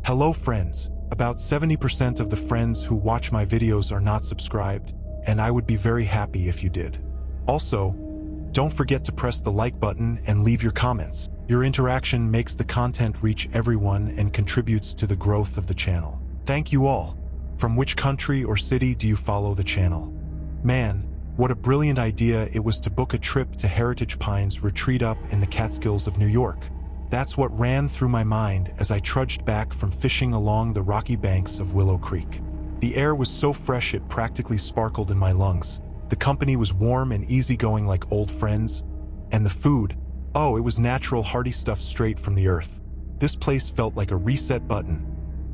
Hello friends. About 70% of the friends who watch my videos are not subscribed, and I would be very happy if you did. Also, don't forget to press the like button and leave your comments. Your interaction makes the content reach everyone and contributes to the growth of the channel. Thank you all. From which country or city do you follow the channel? Man, what a brilliant idea it was to book a trip to Heritage Pines retreat up in the Catskills of New York. That's what ran through my mind as I trudged back from fishing along the rocky banks of Willow Creek. The air was so fresh it practically sparkled in my lungs. The company was warm and easygoing like old friends. And the food, oh, it was natural, hearty stuff straight from the earth. This place felt like a reset button,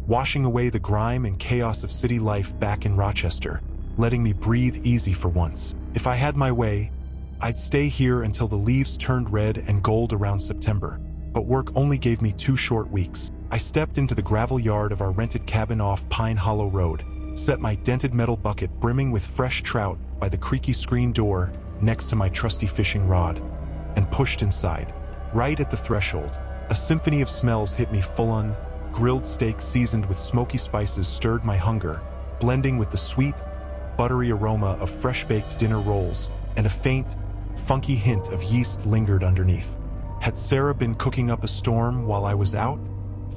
washing away the grime and chaos of city life back in Rochester, letting me breathe easy for once. If I had my way, I'd stay here until the leaves turned red and gold around September. But work only gave me 2 short weeks. I stepped into the gravel yard of our rented cabin off Pine Hollow Road, set my dented metal bucket brimming with fresh trout by the creaky screen door next to my trusty fishing rod, and pushed inside. Right at the threshold, a symphony of smells hit me full on. Grilled steak seasoned with smoky spices stirred my hunger, blending with the sweet, buttery aroma of fresh-baked dinner rolls, and a faint, funky hint of yeast lingered underneath. Had Sarah been cooking up a storm while I was out?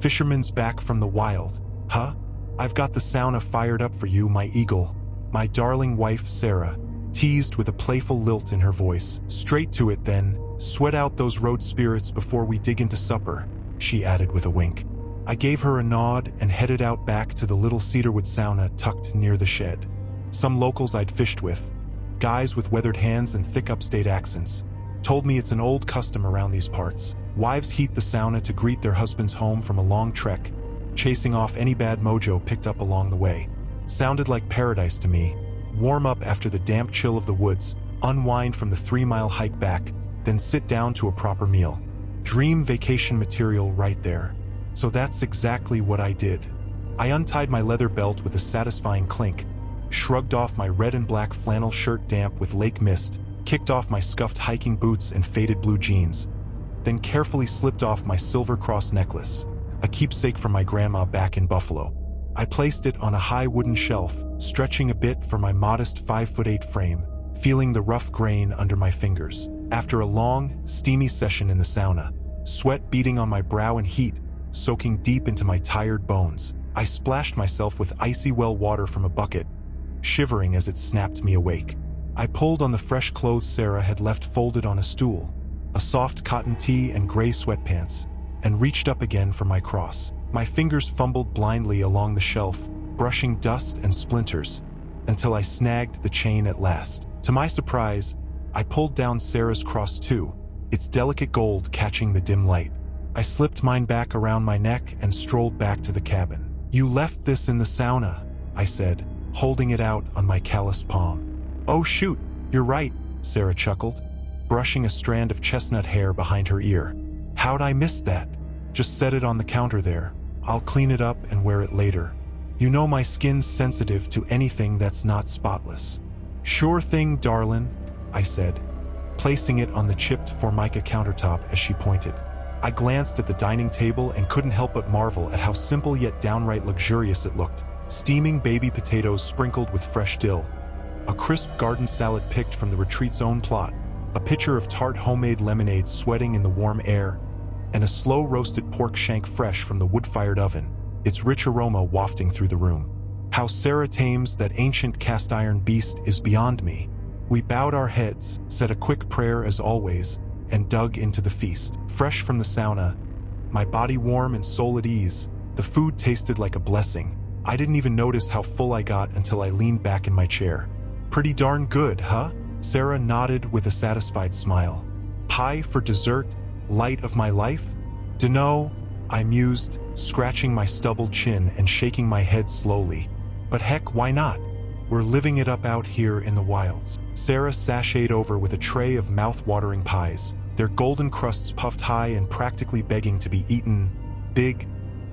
Fisherman's back from the wild, huh? I've got the sauna fired up for you, my eagle. My darling wife, Sarah, teased with a playful lilt in her voice. Straight to it then, sweat out those road spirits before we dig into supper, she added with a wink. I gave her a nod and headed out back to the little cedarwood sauna tucked near the shed. Some locals I'd fished with, guys with weathered hands and thick upstate accents, told me it's an old custom around these parts. Wives heat the sauna to greet their husbands home from a long trek, chasing off any bad mojo picked up along the way. Sounded like paradise to me. Warm up after the damp chill of the woods, unwind from the 3-mile hike back, then sit down to a proper meal. Dream vacation material right there. So that's exactly what I did. I untied my leather belt with a satisfying clink, shrugged off my red and black flannel shirt damp with lake mist, kicked off my scuffed hiking boots and faded blue jeans, then carefully slipped off my silver cross necklace, a keepsake from my grandma back in Buffalo. I placed it on a high wooden shelf, stretching a bit for my modest 5'8" frame, feeling the rough grain under my fingers. After a long, steamy session in the sauna, sweat beading on my brow and heat soaking deep into my tired bones, I splashed myself with icy well water from a bucket, shivering as it snapped me awake. I pulled on the fresh clothes Sarah had left folded on a stool, a soft cotton tee and gray sweatpants, and reached up again for my cross. My fingers fumbled blindly along the shelf, brushing dust and splinters, until I snagged the chain at last. To my surprise, I pulled down Sarah's cross too, its delicate gold catching the dim light. I slipped mine back around my neck and strolled back to the cabin. "You left this in the sauna," I said, holding it out on my calloused palm. "Oh shoot, you're right," Sarah chuckled, brushing a strand of chestnut hair behind her ear. "How'd I miss that? Just set it on the counter there. I'll clean it up and wear it later. You know my skin's sensitive to anything that's not spotless." "Sure thing, darlin'," I said, placing it on the chipped Formica countertop as she pointed. I glanced at the dining table and couldn't help but marvel at how simple yet downright luxurious it looked. Steaming baby potatoes sprinkled with fresh dill, a crisp garden salad picked from the retreat's own plot, a pitcher of tart homemade lemonade sweating in the warm air, and a slow-roasted pork shank fresh from the wood-fired oven, its rich aroma wafting through the room. How Sarah tames that ancient cast-iron beast is beyond me. We bowed our heads, said a quick prayer as always, and dug into the feast. Fresh from the sauna, my body warm and soul at ease, the food tasted like a blessing. I didn't even notice how full I got until I leaned back in my chair. "Pretty darn good, huh?" Sarah nodded with a satisfied smile. "Pie for dessert, light of my life?" "Dunno," I mused, scratching my stubbled chin and shaking my head slowly. "But heck, why not? We're living it up out here in the wilds." Sarah sashayed over with a tray of mouth-watering pies, their golden crusts puffed high and practically begging to be eaten. Big,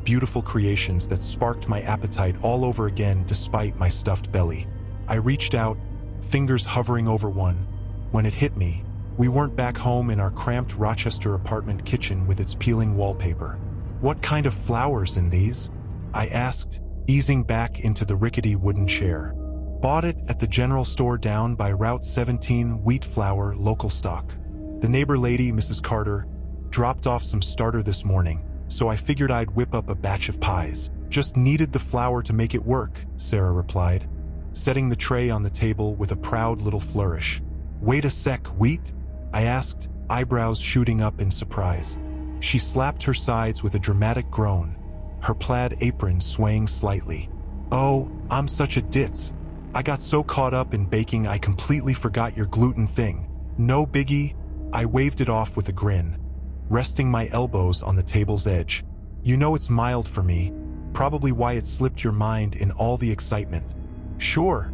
beautiful creations that sparked my appetite all over again despite my stuffed belly. I reached out, fingers hovering over one, when it hit me. We weren't back home in our cramped Rochester apartment kitchen with its peeling wallpaper. "What kind of flowers in these?" I asked, easing back into the rickety wooden chair. Bought it at the general store down by Route 17, wheat flour, local stock. The neighbor lady, Mrs. Carter, dropped off some starter this morning, so I figured I'd whip up a batch of pies. Just needed the flour to make it work, Sarah replied, setting the tray on the table with a proud little flourish. Wait a sec, wheat? I asked, eyebrows shooting up in surprise. She slapped her sides with a dramatic groan, her plaid apron swaying slightly. Oh, I'm such a ditz. I got so caught up in baking I completely forgot your gluten thing. No biggie. I waved it off with a grin, resting my elbows on the table's edge. You know it's mild for me, probably why it slipped your mind in all the excitement. Sure,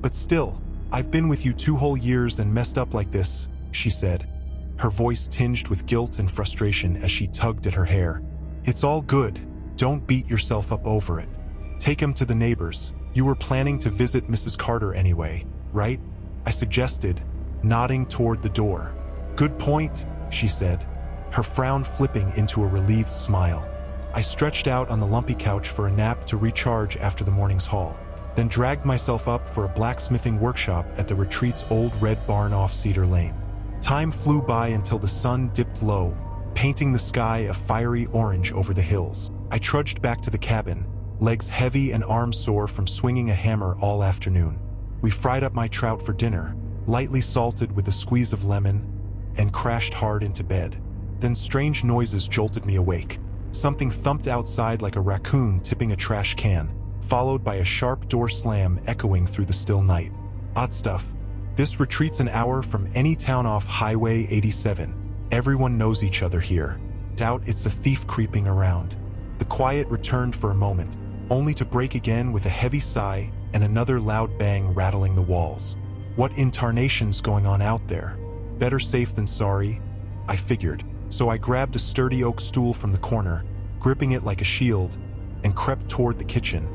but still, I've been with you 2 whole years and messed up like this, she said, her voice tinged with guilt and frustration as she tugged at her hair. It's all good. Don't beat yourself up over it. Take him to the neighbors. You were planning to visit Mrs. Carter anyway, right? I suggested, nodding toward the door. Good point, she said, her frown flipping into a relieved smile. I stretched out on the lumpy couch for a nap to recharge after the morning's haul, then dragged myself up for a blacksmithing workshop at the retreat's old red barn off Cedar Lane. Time flew by until the sun dipped low, painting the sky a fiery orange over the hills. I trudged back to the cabin, legs heavy and arms sore from swinging a hammer all afternoon. We fried up my trout for dinner, lightly salted with a squeeze of lemon, and crashed hard into bed. Then strange noises jolted me awake. Something thumped outside like a raccoon tipping a trash can, followed by a sharp door slam echoing through the still night. Odd stuff. This retreat's an hour from any town off Highway 87. Everyone knows each other here. Doubt it's a thief creeping around. The quiet returned for a moment, only to break again with a heavy sigh and another loud bang rattling the walls. What in tarnation's going on out there? Better safe than sorry, I figured, so I grabbed a sturdy oak stool from the corner, gripping it like a shield, and crept toward the kitchen,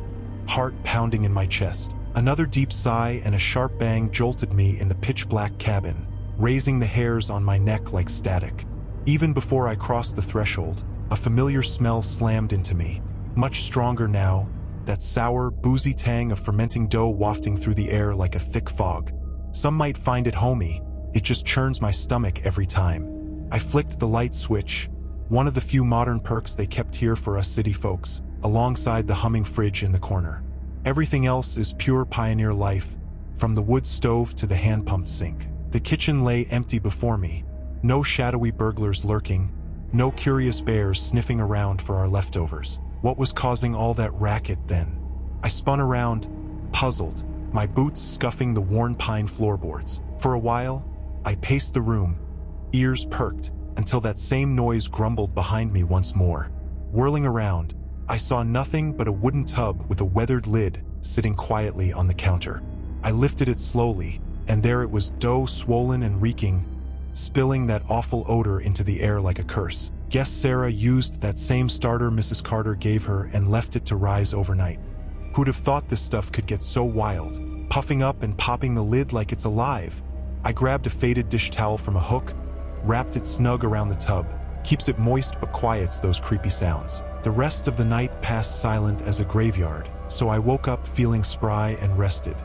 heart pounding in my chest. Another deep sigh and a sharp bang jolted me in the pitch-black cabin, raising the hairs on my neck like static. Even before I crossed the threshold, a familiar smell slammed into me, much stronger now, that sour, boozy tang of fermenting dough wafting through the air like a thick fog. Some might find it homey, it just churns my stomach every time. I flicked the light switch, one of the few modern perks they kept here for us city folks, alongside the humming fridge in the corner. Everything else is pure pioneer life, from the wood stove to the hand-pumped sink. The kitchen lay empty before me, no shadowy burglars lurking, no curious bears sniffing around for our leftovers. What was causing all that racket then? I spun around, puzzled, my boots scuffing the worn pine floorboards. For a while, I paced the room, ears perked, until that same noise grumbled behind me once more. Whirling around, I saw nothing but a wooden tub with a weathered lid sitting quietly on the counter. I lifted it slowly, and there it was, dough swollen and reeking, spilling that awful odor into the air like a curse. Guess Sarah used that same starter Mrs. Carter gave her and left it to rise overnight. Who'd have thought this stuff could get so wild, puffing up and popping the lid like it's alive? I grabbed a faded dish towel from a hook, wrapped it snug around the tub. Keeps it moist but quiets those creepy sounds. The rest of the night passed silent as a graveyard, so I woke up feeling spry and rested.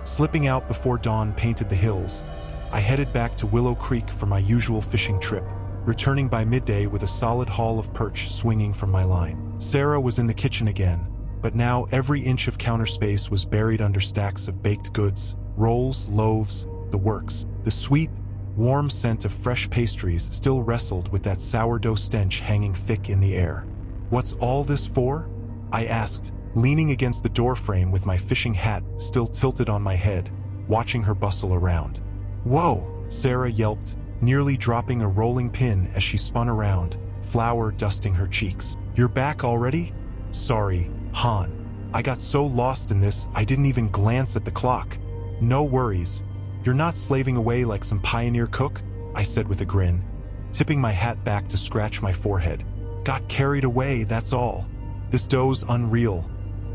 Slipping out before dawn painted the hills, I headed back to Willow Creek for my usual fishing trip, returning by midday with a solid haul of perch swinging from my line. Sarah was in the kitchen again, but now every inch of counter space was buried under stacks of baked goods, rolls, loaves, the works. The sweet, warm scent of fresh pastries still wrestled with that sourdough stench hanging thick in the air. "What's all this for?" I asked, leaning against the doorframe with my fishing hat still tilted on my head, watching her bustle around. "Whoa!" Sarah yelped, nearly dropping a rolling pin as she spun around, flour dusting her cheeks. "You're back already?" "Sorry, Han. I got so lost in this I didn't even glance at the clock." "No worries. You're not slaving away like some pioneer cook?" I said with a grin, tipping my hat back to scratch my forehead. "Got carried away, that's all. This dough's unreal.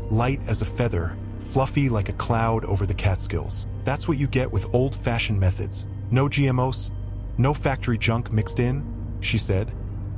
Light as a feather, fluffy like a cloud over the Catskills. That's what you get with old-fashioned methods. No GMOs, no factory junk mixed in," she said,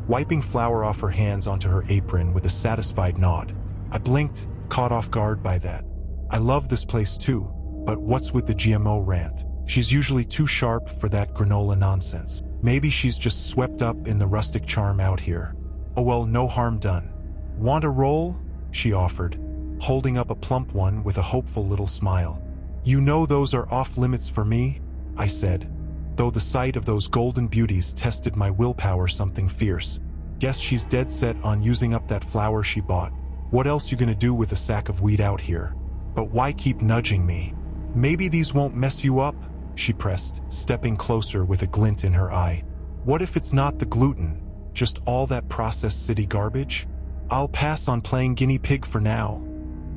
wiping flour off her hands onto her apron with a satisfied nod. I blinked, caught off guard by that. I love this place too, but what's with the GMO rant? She's usually too sharp for that granola nonsense. Maybe she's just swept up in the rustic charm out here. Oh well, no harm done. Want a roll? She offered, holding up a plump one with a hopeful little smile. You know those are off limits for me, I said, though the sight of those golden beauties tested my willpower something fierce. Guess she's dead set on using up that flour she bought. What else you gonna do with a sack of weed out here? But why keep nudging me? Maybe these won't mess you up, she pressed, stepping closer with a glint in her eye. What if it's not the gluten, just all that processed city garbage? I'll pass on playing guinea pig for now,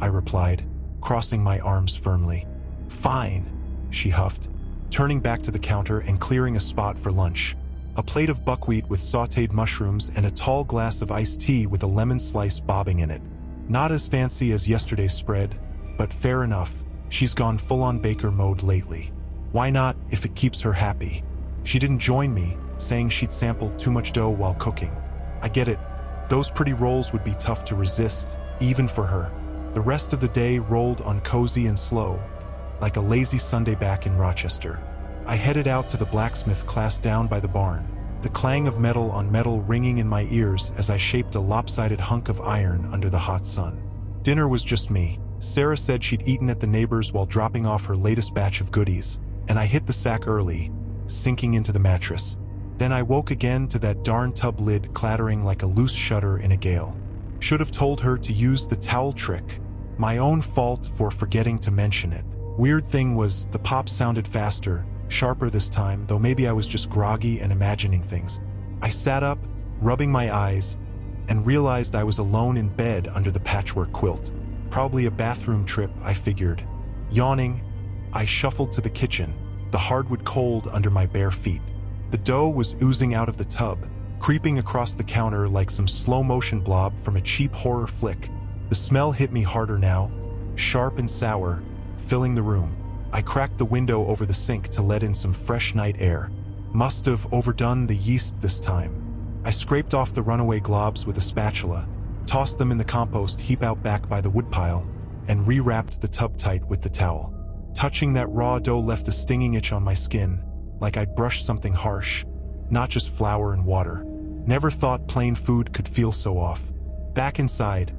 I replied, crossing my arms firmly. Fine, she huffed, turning back to the counter and clearing a spot for lunch. A plate of buckwheat with sautéed mushrooms and a tall glass of iced tea with a lemon slice bobbing in it. Not as fancy as yesterday's spread, but fair enough. She's gone full-on baker mode lately. Why not if it keeps her happy? She didn't join me, saying she'd sampled too much dough while cooking. I get it. Those pretty rolls would be tough to resist, even for her. The rest of the day rolled on cozy and slow, like a lazy Sunday back in Rochester. I headed out to the blacksmith class down by the barn, the clang of metal on metal ringing in my ears as I shaped a lopsided hunk of iron under the hot sun. Dinner was just me. Sarah said she'd eaten at the neighbor's while dropping off her latest batch of goodies, and I hit the sack early, sinking into the mattress. Then I woke again to that darn tub lid clattering like a loose shutter in a gale. Should have told her to use the towel trick. My own fault for forgetting to mention it. Weird thing was, the pop sounded faster, sharper this time, though maybe I was just groggy and imagining things. I sat up, rubbing my eyes, and realized I was alone in bed under the patchwork quilt. Probably a bathroom trip, I figured. Yawning, I shuffled to the kitchen, the hardwood cold under my bare feet. The dough was oozing out of the tub, creeping across the counter like some slow-motion blob from a cheap horror flick. The smell hit me harder now, sharp and sour, filling the room. I cracked the window over the sink to let in some fresh night air. Must have overdone the yeast this time. I scraped off the runaway globs with a spatula, tossed them in the compost heap out back by the woodpile, and rewrapped the tub tight with the towel. Touching that raw dough left a stinging itch on my skin, like I'd brushed something harsh, not just flour and water. Never thought plain food could feel so off. Back inside,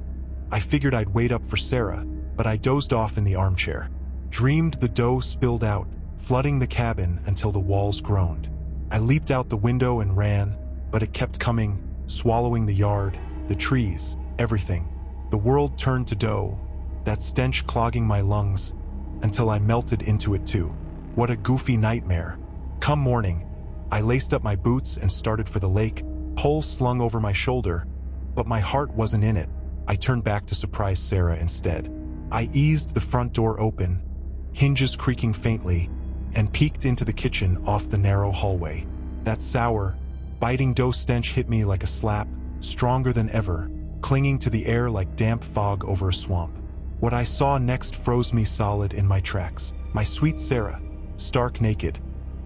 I figured I'd wait up for Sarah, but I dozed off in the armchair. Dreamed the dough spilled out, flooding the cabin until the walls groaned. I leaped out the window and ran, but it kept coming, swallowing the yard, the trees, everything. The world turned to dough, that stench clogging my lungs, until I melted into it too. What a goofy nightmare. Come morning, I laced up my boots and started for the lake, pole slung over my shoulder, but my heart wasn't in it. I turned back to surprise Sarah instead. I eased the front door open, hinges creaking faintly, and peeked into the kitchen off the narrow hallway. That sour, biting dough stench hit me like a slap, stronger than ever, clinging to the air like damp fog over a swamp. What I saw next froze me solid in my tracks. My sweet Sarah, stark naked,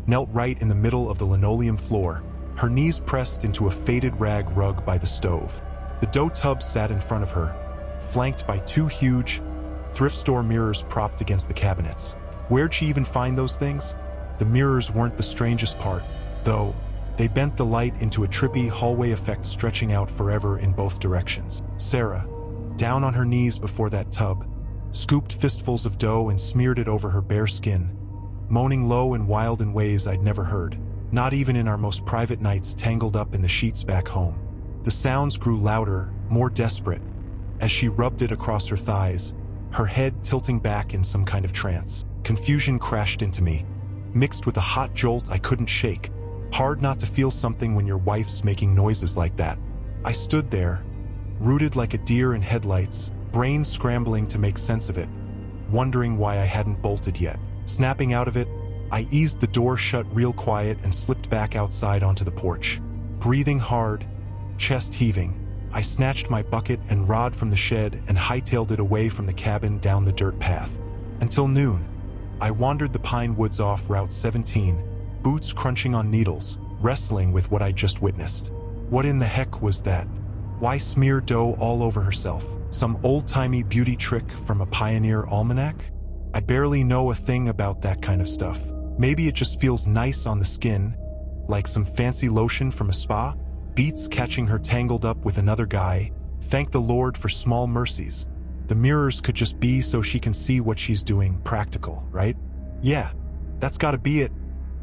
knelt right in the middle of the linoleum floor, her knees pressed into a faded rag rug by the stove. The dough tub sat in front of her, flanked by two huge, thrift store mirrors propped against the cabinets. Where'd she even find those things? The mirrors weren't the strangest part, though. They bent the light into a trippy hallway effect stretching out forever in both directions. Sarah, down on her knees before that tub, scooped fistfuls of dough and smeared it over her bare skin, moaning low and wild in ways I'd never heard, not even in our most private nights tangled up in the sheets back home. The sounds grew louder, more desperate, as she rubbed it across her thighs, her head tilting back in some kind of trance. Confusion crashed into me, mixed with a hot jolt I couldn't shake. Hard not to feel something when your wife's making noises like that. I stood there, rooted like a deer in headlights, brain scrambling to make sense of it, wondering why I hadn't bolted yet. Snapping out of it, I eased the door shut real quiet and slipped back outside onto the porch. Breathing hard, chest heaving, I snatched my bucket and rod from the shed and hightailed it away from the cabin down the dirt path. Until noon, I wandered the pine woods off Route 17, boots crunching on needles, wrestling with what I'd just witnessed. What in the heck was that? Why smear dough all over herself? Some old-timey beauty trick from a pioneer almanac? I barely know a thing about that kind of stuff. Maybe it just feels nice on the skin, like some fancy lotion from a spa? Beats catching her tangled up with another guy. Thank the Lord for small mercies. The mirrors could just be so she can see what she's doing, practical, right? Yeah, that's gotta be it,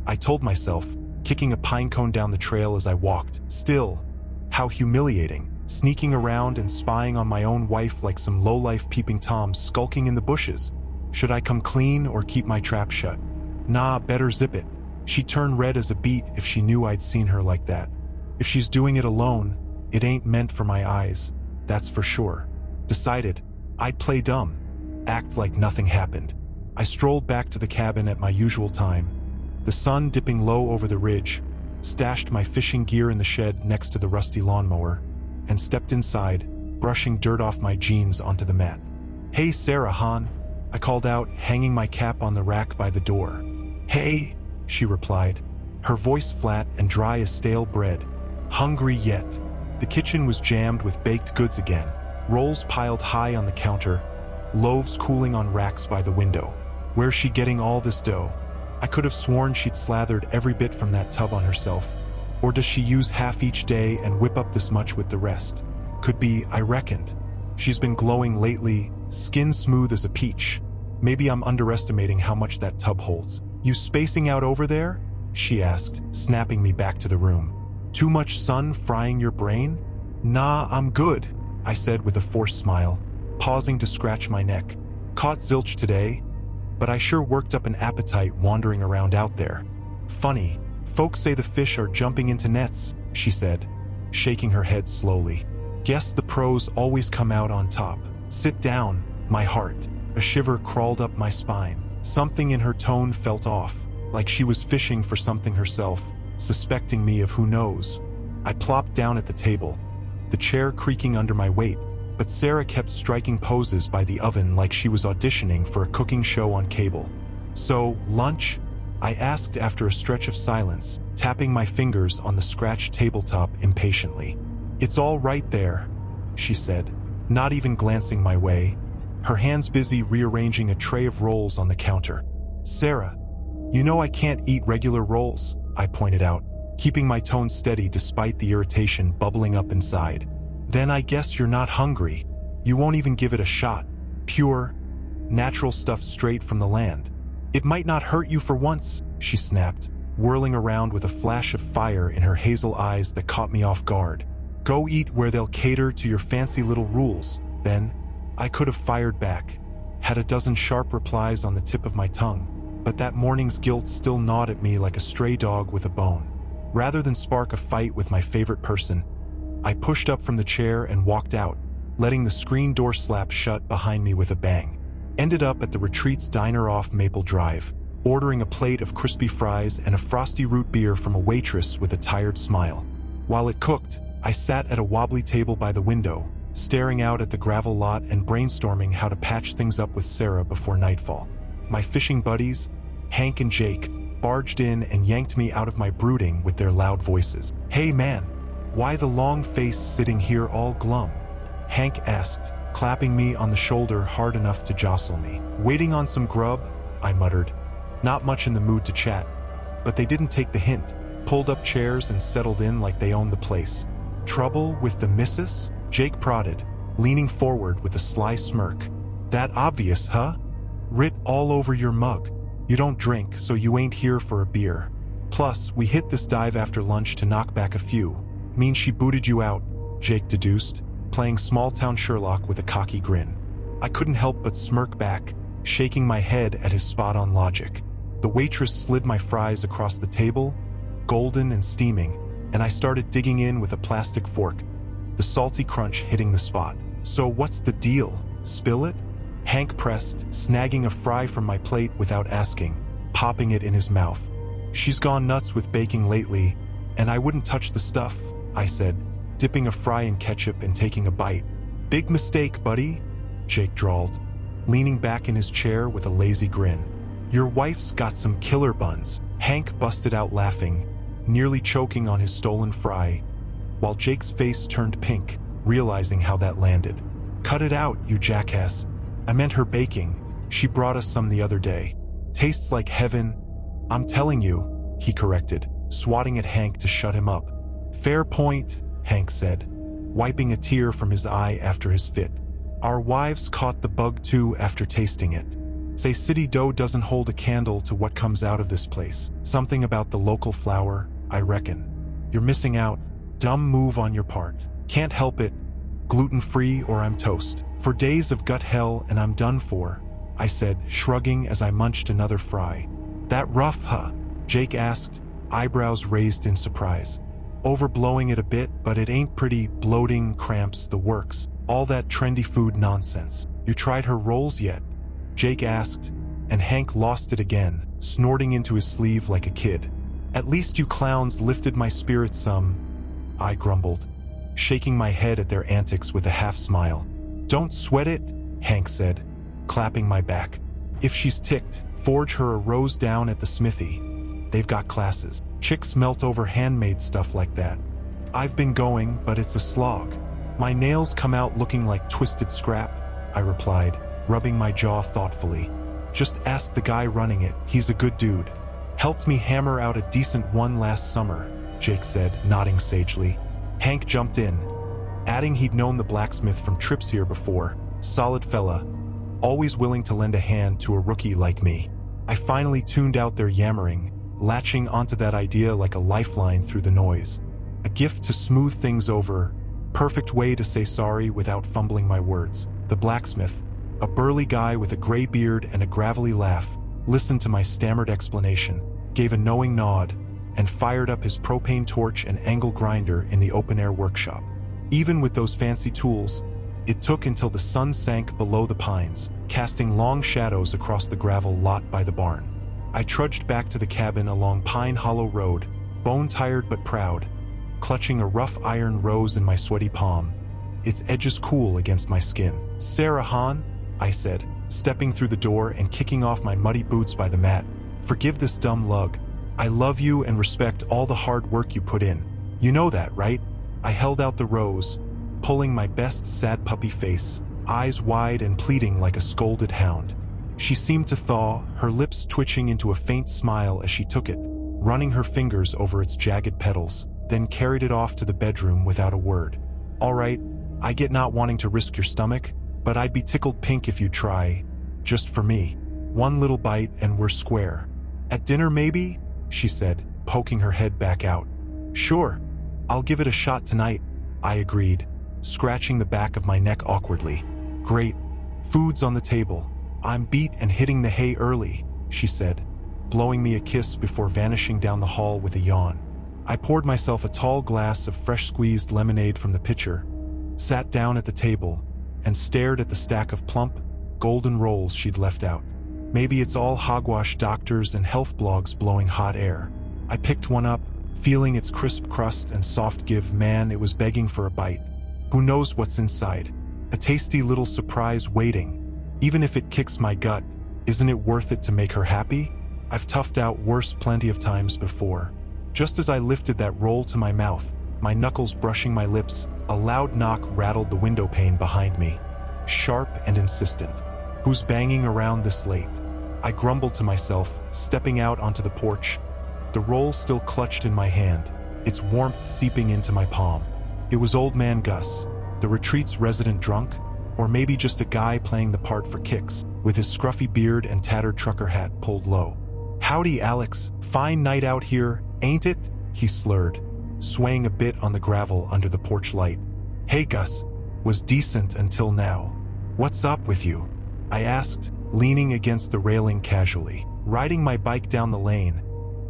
I told myself, kicking a pine cone down the trail as I walked. Still, how humiliating, sneaking around and spying on my own wife like some lowlife peeping Tom skulking in the bushes. Should I come clean or keep my trap shut? Nah, better zip it. She'd turn red as a beet if she knew I'd seen her like that. If she's doing it alone, it ain't meant for my eyes, that's for sure. Decided, I'd play dumb, act like nothing happened. I strolled back to the cabin at my usual time, the sun dipping low over the ridge, stashed my fishing gear in the shed next to the rusty lawnmower, and stepped inside, brushing dirt off my jeans onto the mat. Hey Sarah, hon, I called out, hanging my cap on the rack by the door. Hey, she replied, her voice flat and dry as stale bread. Hungry yet. The kitchen was jammed with baked goods again, rolls piled high on the counter, loaves cooling on racks by the window. Where's she getting all this dough? I could have sworn she'd slathered every bit from that tub on herself. Or does she use half each day and whip up this much with the rest? Could be, I reckoned. She's been glowing lately, skin smooth as a peach. Maybe I'm underestimating how much that tub holds. You spacing out over there? She asked, snapping me back to the room. Too much sun frying your brain? Nah, I'm good, I said with a forced smile, pausing to scratch my neck. Caught zilch today, but I sure worked up an appetite wandering around out there. Funny, folks say the fish are jumping into nets, she said, shaking her head slowly. Guess the pros always come out on top. Sit down, my heart. A shiver crawled up my spine. Something in her tone felt off, like she was fishing for something herself, suspecting me of who knows. I plopped down at the table, the chair creaking under my weight, but Sarah kept striking poses by the oven like she was auditioning for a cooking show on cable. So, lunch? I asked after a stretch of silence, tapping my fingers on the scratched tabletop impatiently. It's all right there, she said, not even glancing my way, her hands busy rearranging a tray of rolls on the counter. Sarah, you know I can't eat regular rolls, I pointed out, keeping my tone steady despite the irritation bubbling up inside. Then I guess you're not hungry. You won't even give it a shot. Pure, natural stuff straight from the land. It might not hurt you for once, she snapped, whirling around with a flash of fire in her hazel eyes that caught me off guard. Go eat where they'll cater to your fancy little rules, then. I could have fired back, had a dozen sharp replies on the tip of my tongue, but that morning's guilt still gnawed at me like a stray dog with a bone. Rather than spark a fight with my favorite person, I pushed up from the chair and walked out, letting the screen door slap shut behind me with a bang. Ended up at the Retreat's diner off Maple Drive, ordering a plate of crispy fries and a frosty root beer from a waitress with a tired smile. While it cooked, I sat at a wobbly table by the window, staring out at the gravel lot and brainstorming how to patch things up with Sarah before nightfall. My fishing buddies, Hank and Jake, barged in and yanked me out of my brooding with their loud voices. Hey man, why the long face sitting here all glum? Hank asked, clapping me on the shoulder hard enough to jostle me. Waiting on some grub, I muttered, not much in the mood to chat. But they didn't take the hint, pulled up chairs and settled in like they owned the place. Trouble with the missus? Jake prodded, leaning forward with a sly smirk. That obvious, huh? Writ all over your mug. You don't drink, so you ain't here for a beer. Plus, we hit this dive after lunch to knock back a few. Means she booted you out, Jake deduced, playing small-town Sherlock with a cocky grin. I couldn't help but smirk back, shaking my head at his spot-on logic. The waitress slid my fries across the table, golden and steaming, and I started digging in with a plastic fork, the salty crunch hitting the spot. So what's the deal? Spill it? Hank pressed, snagging a fry from my plate without asking, popping it in his mouth. She's gone nuts with baking lately, and I wouldn't touch the stuff, I said, dipping a fry in ketchup and taking a bite. Big mistake, buddy, Jake drawled, leaning back in his chair with a lazy grin. Your wife's got some killer buns. Hank busted out laughing, nearly choking on his stolen fry, while Jake's face turned pink. realizing how that landed. Cut it out, you jackass. I meant her baking. She brought us some the other day. Tastes like heaven. I'm telling you, he corrected, swatting at Hank to shut him up. Fair point, Hank said, wiping a tear from his eye after his fit. Our wives caught the bug too after tasting it. Say city dough doesn't hold a candle to what comes out of this place. Something about the local flour, I reckon. You're missing out. Dumb move on your part. Can't help it. Gluten-free or I'm toast. For days of gut hell and I'm done for, I said, shrugging as I munched another fry. That rough, huh? Jake asked, eyebrows raised in surprise. Overblowing it a bit, but it ain't pretty. Bloating, cramps, the works. All that trendy food nonsense. You tried her rolls yet? Jake asked, and Hank lost it again, snorting into his sleeve like a kid. At least you clowns lifted my spirits some, I grumbled, shaking my head at their antics with a half-smile. Don't sweat it, Hank said, clapping my back. If she's ticked, forge her a rose down at the smithy. They've got classes. Chicks melt over handmade stuff like that. I've been going, but it's a slog. My nails come out looking like twisted scrap, I replied, rubbing my jaw thoughtfully. Just ask the guy running it, he's a good dude. Helped me hammer out a decent one last summer, Jake said, nodding sagely. Hank jumped in, adding he'd known the blacksmith from trips here before. Solid fella, always willing to lend a hand to a rookie like me. I finally tuned out their yammering, latching onto that idea like a lifeline through the noise. A gift to smooth things over, perfect way to say sorry without fumbling my words. The blacksmith, a burly guy with a gray beard and a gravelly laugh, listened to my stammered explanation, gave a knowing nod, and fired up his propane torch and angle grinder in the open-air workshop. Even with those fancy tools, it took until the sun sank below the pines, casting long shadows across the gravel lot by the barn. I trudged back to the cabin along Pine Hollow Road, bone-tired but proud, clutching a rough iron rose in my sweaty palm, its edges cool against my skin. Sarah Hahn, I said, stepping through the door and kicking off my muddy boots by the mat. Forgive this dumb lug. I love you and respect all the hard work you put in. You know that, right? I held out the rose, pulling my best sad puppy face, eyes wide and pleading like a scolded hound. She seemed to thaw, her lips twitching into a faint smile as she took it, running her fingers over its jagged petals, then carried it off to the bedroom without a word. All right, I get not wanting to risk your stomach, but I'd be tickled pink if you'd try, just for me. One little bite and we're square. At dinner maybe? She said, poking her head back out. Sure, I'll give it a shot tonight, I agreed, scratching the back of my neck awkwardly. Great, food's on the table. I'm beat and hitting the hay early, she said, blowing me a kiss before vanishing down the hall with a yawn. I poured myself a tall glass of fresh squeezed lemonade from the pitcher, sat down at the table, and stared at the stack of plump, golden rolls she'd left out. Maybe it's all hogwash doctors and health blogs blowing hot air. I picked one up, feeling its crisp crust and soft give. Man, it was begging for a bite. Who knows what's inside? A tasty little surprise waiting. Even if it kicks my gut, isn't it worth it to make her happy? I've toughed out worse plenty of times before. Just as I lifted that roll to my mouth, my knuckles brushing my lips, a loud knock rattled the window pane behind me. Sharp and insistent. Who's banging around this late? I grumbled to myself, stepping out onto the porch, the roll still clutched in my hand, its warmth seeping into my palm. It was old man Gus, the retreat's resident drunk, or maybe just a guy playing the part for kicks, with his scruffy beard and tattered trucker hat pulled low. Howdy, Alex. Fine night out here, ain't it? He slurred, swaying a bit on the gravel under the porch light. Hey, Gus. Was decent until now. What's up with you? I asked, leaning against the railing casually. Riding my bike down the lane.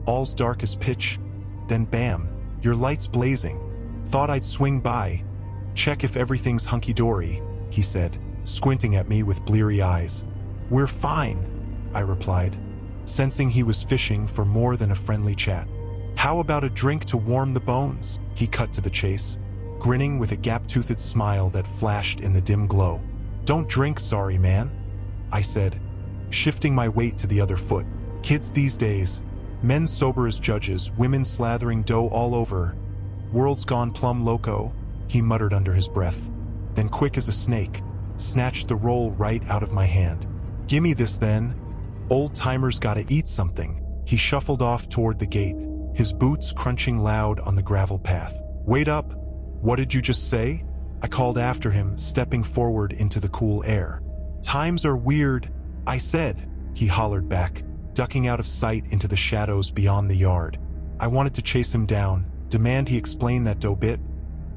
All's dark as pitch. Then bam, your light's blazing. Thought I'd swing by. Check if everything's hunky-dory, he said, squinting at me with bleary eyes. We're fine, I replied, sensing he was fishing for more than a friendly chat. How about a drink to warm the bones? He cut to the chase, grinning with a gap-toothed smile that flashed in the dim glow. Don't drink, sorry man, I said, shifting my weight to the other foot. Kids these days, men sober as judges, women slathering dough all over. World's gone plumb loco. he muttered under his breath. Then quick as a snake, snatched the roll right out of my hand. Gimme this then. Old-timer's gotta eat something. He shuffled off toward the gate, his boots crunching loud on the gravel path. Wait up! What did you just say? I called after him, stepping forward into the cool air. Times are weird, I said, he hollered back, ducking out of sight into the shadows beyond the yard. I wanted to chase him down, demand he explain that dough bit,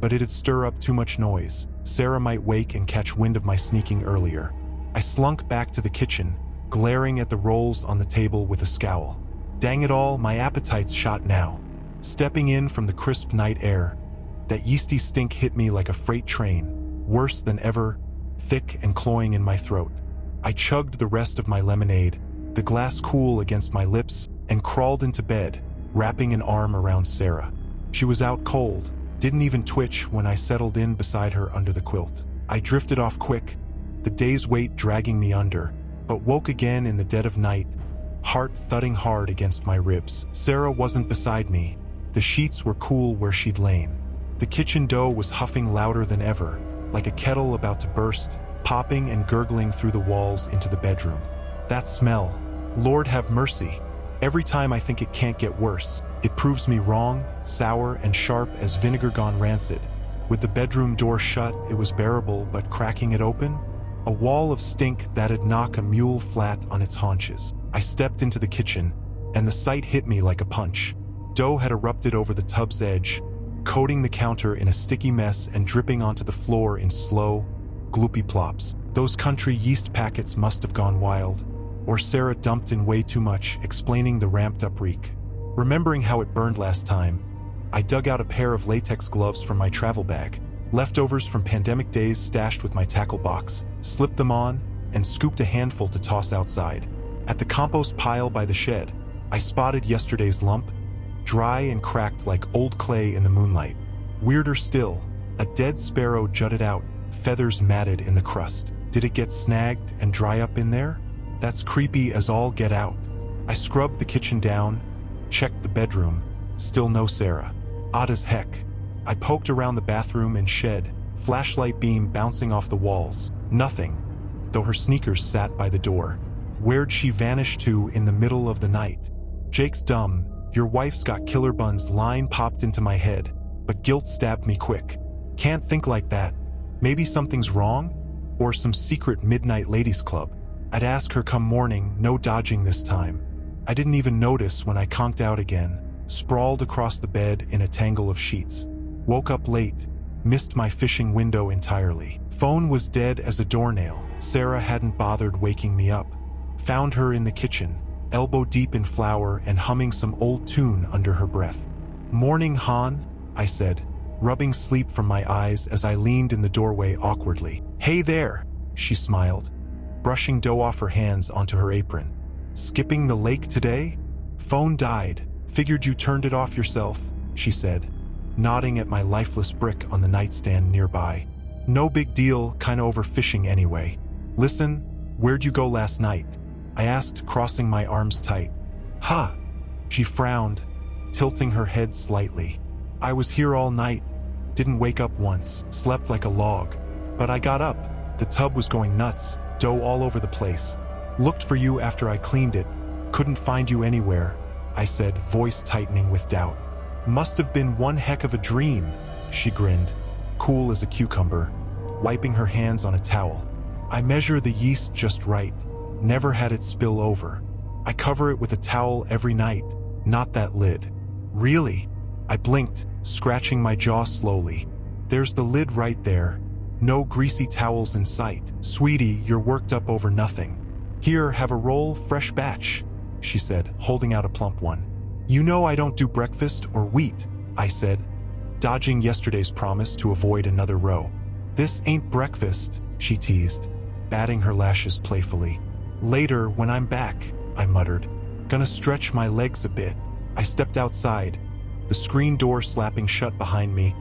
but it'd stir up too much noise. Sarah might wake and catch wind of my sneaking earlier. I slunk back to the kitchen, glaring at the rolls on the table with a scowl. Dang it all, my appetite's shot now. Stepping in from the crisp night air, that yeasty stink hit me like a freight train, worse than ever, thick and cloying in my throat. I chugged the rest of my lemonade, the glass cool against my lips, and crawled into bed, wrapping an arm around Sarah. She was out cold, didn't even twitch when I settled in beside her under the quilt. I drifted off quick, the day's weight dragging me under, but woke again in the dead of night, heart thudding hard against my ribs. Sarah wasn't beside me. The sheets were cool where she'd lain. The kitchen dough was huffing louder than ever, like a kettle about to burst, popping and gurgling through the walls into the bedroom. That smell, Lord have mercy. Every time I think it can't get worse, it proves me wrong, sour and sharp as vinegar gone rancid. With the bedroom door shut, it was bearable, but cracking it open? A wall of stink that'd knock a mule flat on its haunches. I stepped into the kitchen, and the sight hit me like a punch. Dough had erupted over the tub's edge, coating the counter in a sticky mess and dripping onto the floor in slow, gloopy plops. Those country yeast packets must have gone wild, or Sarah dumped in way too much, explaining the ramped-up reek. Remembering how it burned last time, I dug out a pair of latex gloves from my travel bag, leftovers from pandemic days stashed with my tackle box, slipped them on, and scooped a handful to toss outside. At the compost pile by the shed, I spotted yesterday's lump, dry and cracked like old clay in the moonlight. Weirder still, a dead sparrow jutted out, feathers matted in the crust. Did it get snagged and dry up in there? That's creepy as all get out. I scrubbed the kitchen down, checked the bedroom, still no Sarah. Odd as heck. I poked around the bathroom and shed, flashlight beam bouncing off the walls. Nothing, though her sneakers sat by the door. Where'd she vanish to in the middle of the night? Jake's dumb, your wife's got killer buns line popped into my head, but guilt stabbed me quick. Can't think like that. Maybe something's wrong? Or some secret midnight ladies club. I'd ask her come morning, no dodging this time. I didn't even notice when I conked out again, sprawled across the bed in a tangle of sheets. Woke up late, missed my fishing window entirely. Phone was dead as a doornail. Sarah hadn't bothered waking me up. Found her in the kitchen, elbow deep in flour and humming some old tune under her breath. Morning, Han, I said, rubbing sleep from my eyes as I leaned in the doorway awkwardly. Hey there, she smiled, brushing dough off her hands onto her apron. Skipping the lake today? Phone died. Figured you turned it off yourself, she said, nodding at my lifeless brick on the nightstand nearby. No big deal, kinda overfishing anyway. Listen, where'd you go last night? I asked, crossing my arms tight. Ha! She frowned, tilting her head slightly. I was here all night, didn't wake up once, slept like a log. But I got up, the tub was going nuts, dough all over the place. Looked for you after I cleaned it, couldn't find you anywhere, I said, voice tightening with doubt. Must have been one heck of a dream, she grinned, cool as a cucumber, wiping her hands on a towel. I measure the yeast just right, never had it spill over. I cover it with a towel every night, not that lid. Really? I blinked, scratching my jaw slowly. There's the lid right there. No greasy towels in sight. Sweetie, you're worked up over nothing. Here, have a roll, fresh batch, she said, holding out a plump one. You know I don't do breakfast or wheat, I said, dodging yesterday's promise to avoid another row. This ain't breakfast, she teased, batting her lashes playfully. Later, when I'm back, I muttered. Gonna stretch my legs a bit. I stepped outside, the screen door slapping shut behind me,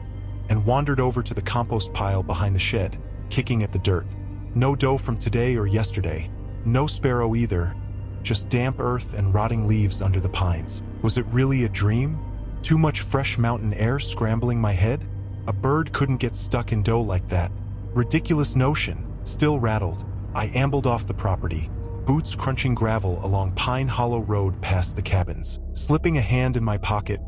and wandered over to the compost pile behind the shed, kicking at the dirt. No dough from today or yesterday. No sparrow either. Just damp earth and rotting leaves under the pines. Was it really a dream? Too much fresh mountain air scrambling my head? A bird couldn't get stuck in dough like that. Ridiculous notion. Still rattled, I ambled off the property, boots crunching gravel along Pine Hollow Road past the cabins. Slipping a hand in my pocket,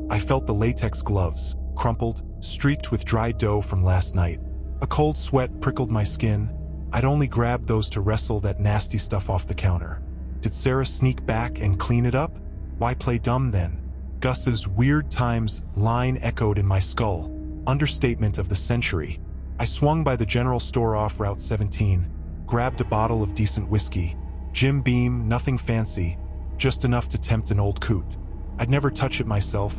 I felt the latex gloves, crumpled, streaked with dry dough from last night. A cold sweat prickled my skin. I'd only grabbed those to wrestle that nasty stuff off the counter. Did Sarah sneak back and clean it up? Why play dumb then? Gus's "weird times" line echoed in my skull. Understatement of the century. I swung by the general store off Route 17, grabbed a bottle of decent whiskey. Jim Beam, nothing fancy, just enough to tempt an old coot. I'd never touch it myself,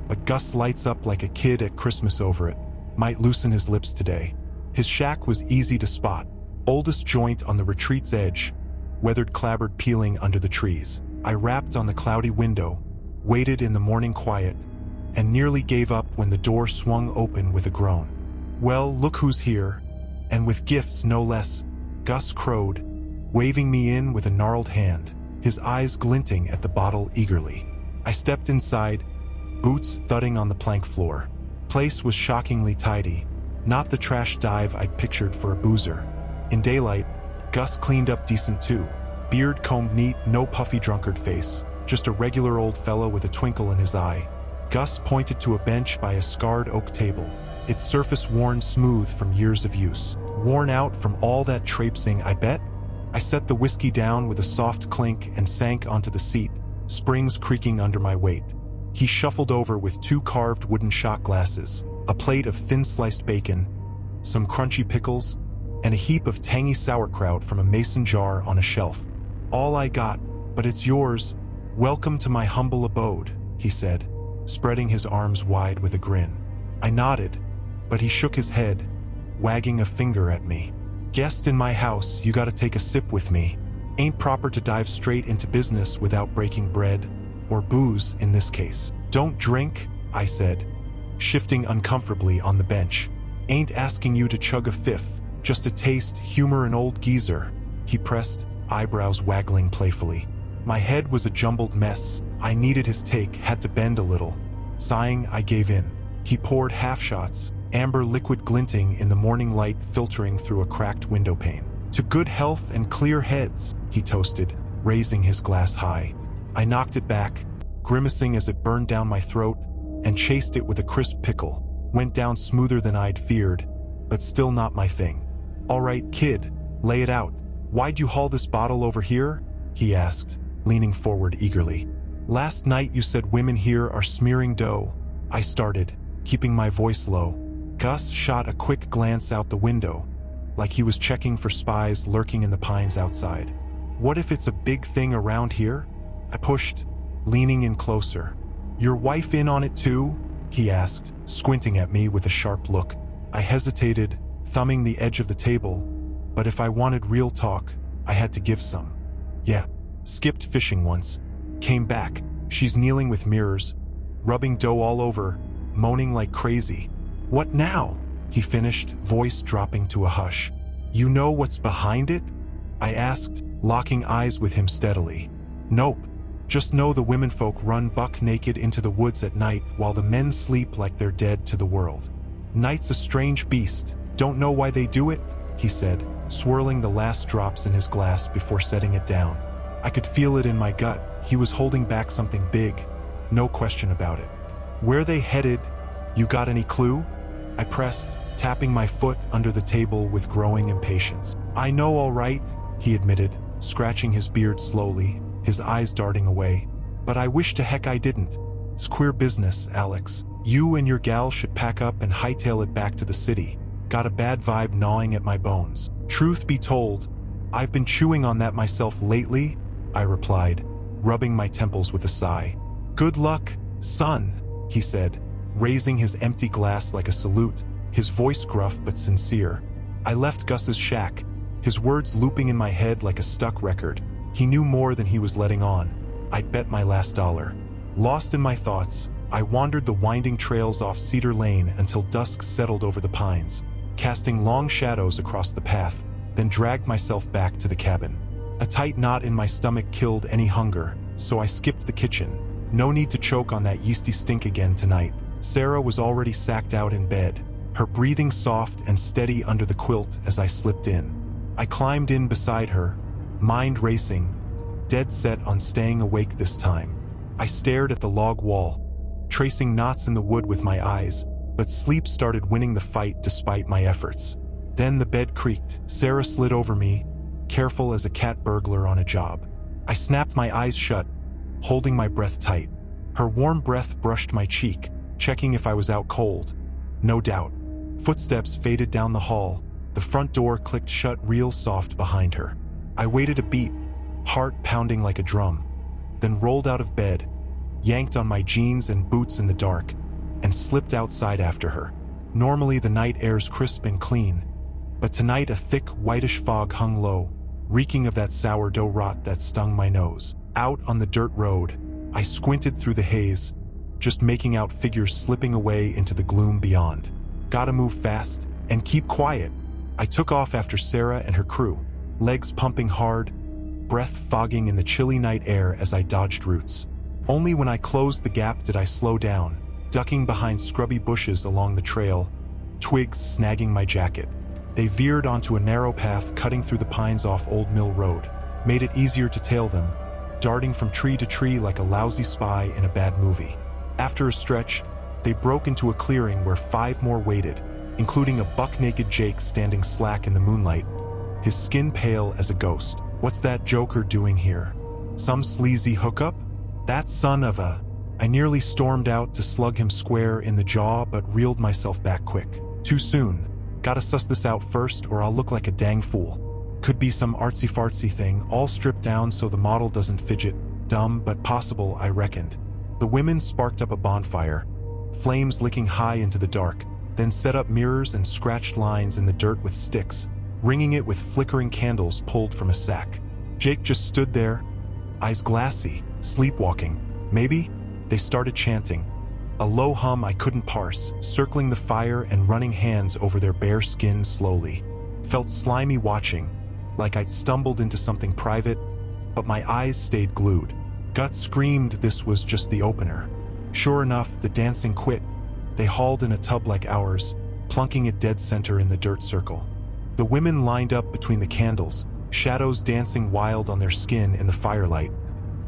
but Gus lights up like a kid at Christmas over it. Might loosen his lips today. His shack was easy to spot. Oldest joint on the retreat's edge, weathered clapboard peeling under the trees. I rapped on the cloudy window, waited in the morning quiet, and nearly gave up when the door swung open with a groan. "Well, look who's here, and with gifts no less," Gus crowed, waving me in with a gnarled hand, his eyes glinting at the bottle eagerly. I stepped inside, boots thudding on the plank floor. Place was shockingly tidy, not the trash dive I'd pictured for a boozer. In daylight, Gus cleaned up decent too. Beard combed neat, no puffy drunkard face, just a regular old fellow with a twinkle in his eye. Gus pointed to a bench by a scarred oak table, its surface worn smooth from years of use. Worn out from all that traipsing, I bet? I set the whiskey down with a soft clink and sank onto the seat, springs creaking under my weight. He shuffled over with 2 carved wooden shot glasses, a plate of thin-sliced bacon, some crunchy pickles, and a heap of tangy sauerkraut from a mason jar on a shelf. "All I got, but it's yours. Welcome to my humble abode," he said, spreading his arms wide with a grin. I nodded, but he shook his head, wagging a finger at me. "Guest in my house, you gotta take a sip with me. Ain't proper to dive straight into business without breaking bread, or booze in this case." "Don't drink," I said, shifting uncomfortably on the bench. "Ain't asking you to chug a fifth, just a taste, humor an old geezer," he pressed, eyebrows waggling playfully. My head was a jumbled mess. I needed his take, had to bend a little. Sighing, I gave in. He poured half shots, amber liquid glinting in the morning light filtering through a cracked window pane. "To good health and clear heads," he toasted, raising his glass high. I knocked it back, grimacing as it burned down my throat, and chased it with a crisp pickle. Went down smoother than I'd feared, but still not my thing. "All right, kid, lay it out. Why'd you haul this bottle over here?" he asked, leaning forward eagerly. "Last night you said women here are smearing dough," I started, keeping my voice low. Gus shot a quick glance out the window, like he was checking for spies lurking in the pines outside. "What if it's a big thing around here?" I pushed, leaning in closer. "Your wife in on it too?" he asked, squinting at me with a sharp look. I hesitated, thumbing the edge of the table, but if I wanted real talk, I had to give some. "Yeah, skipped fishing once. Came back. She's kneeling with mirrors, rubbing dough all over, moaning like crazy." "What now?" he finished, voice dropping to a hush. "You know what's behind it?" I asked, locking eyes with him steadily. "Nope. Just know the womenfolk run buck naked into the woods at night while the men sleep like they're dead to the world. Night's a strange beast. Don't know why they do it," he said, swirling the last drops in his glass before setting it down. I could feel it in my gut. He was holding back something big. No question about it. "Where they headed? You got any clue?" I pressed, tapping my foot under the table with growing impatience. "I know all right," he admitted, scratching his beard slowly, his eyes darting away. "But I wish to heck I didn't. It's queer business, Alex. You and your gal should pack up and hightail it back to the city. Got a bad vibe gnawing at my bones." "Truth be told, I've been chewing on that myself lately," I replied, rubbing my temples with a sigh. "Good luck, son," he said, raising his empty glass like a salute, his voice gruff but sincere. I left Gus's shack, his words looping in my head like a stuck record. He knew more than he was letting on. I'd bet my last dollar. Lost in my thoughts, I wandered the winding trails off Cedar Lane until dusk settled over the pines, casting long shadows across the path, then dragged myself back to the cabin. A tight knot in my stomach killed any hunger, so I skipped the kitchen. No need to choke on that yeasty stink again tonight. Sarah was already sacked out in bed, her breathing soft and steady under the quilt as I slipped in. I climbed in beside her, mind racing, dead set on staying awake this time. I stared at the log wall, tracing knots in the wood with my eyes, but sleep started winning the fight despite my efforts. Then the bed creaked. Sarah slid over me, careful as a cat burglar on a job. I snapped my eyes shut, holding my breath tight. Her warm breath brushed my cheek, checking if I was out cold. No doubt. Footsteps faded down the hall. The front door clicked shut real soft behind her. I waited a beat, heart pounding like a drum, then rolled out of bed, yanked on my jeans and boots in the dark, and slipped outside after her. Normally the night air's crisp and clean, but tonight a thick, whitish fog hung low, reeking of that sourdough rot that stung my nose. Out on the dirt road, I squinted through the haze, just making out figures slipping away into the gloom beyond. Gotta move fast and keep quiet. I took off after Sarah and her crew, legs pumping hard, breath fogging in the chilly night air as I dodged roots. Only when I closed the gap did I slow down, ducking behind scrubby bushes along the trail, twigs snagging my jacket. They veered onto a narrow path cutting through the pines off Old Mill Road, made it easier to tail them, darting from tree to tree like a lousy spy in a bad movie. After a stretch, they broke into a clearing where 5 more waited, including a buck-naked Jake standing slack in the moonlight, his skin pale as a ghost. What's that joker doing here? Some sleazy hookup? That son of a... I nearly stormed out to slug him square in the jaw but reeled myself back quick. Too soon. Gotta suss this out first or I'll look like a dang fool. Could be some artsy-fartsy thing, all stripped down so the model doesn't fidget. Dumb, but possible, I reckoned. The women sparked up a bonfire, flames licking high into the dark, then set up mirrors and scratched lines in the dirt with sticks, ringing it with flickering candles pulled from a sack. Jake just stood there, eyes glassy, sleepwalking. Maybe? They started chanting. A low hum I couldn't parse, circling the fire and running hands over their bare skin slowly. Felt slimy watching, like I'd stumbled into something private, but my eyes stayed glued. Gut screamed this was just the opener. Sure enough, the dancing quit. They hauled in a tub like ours, plunking it dead center in the dirt circle. The women lined up between the candles, shadows dancing wild on their skin in the firelight,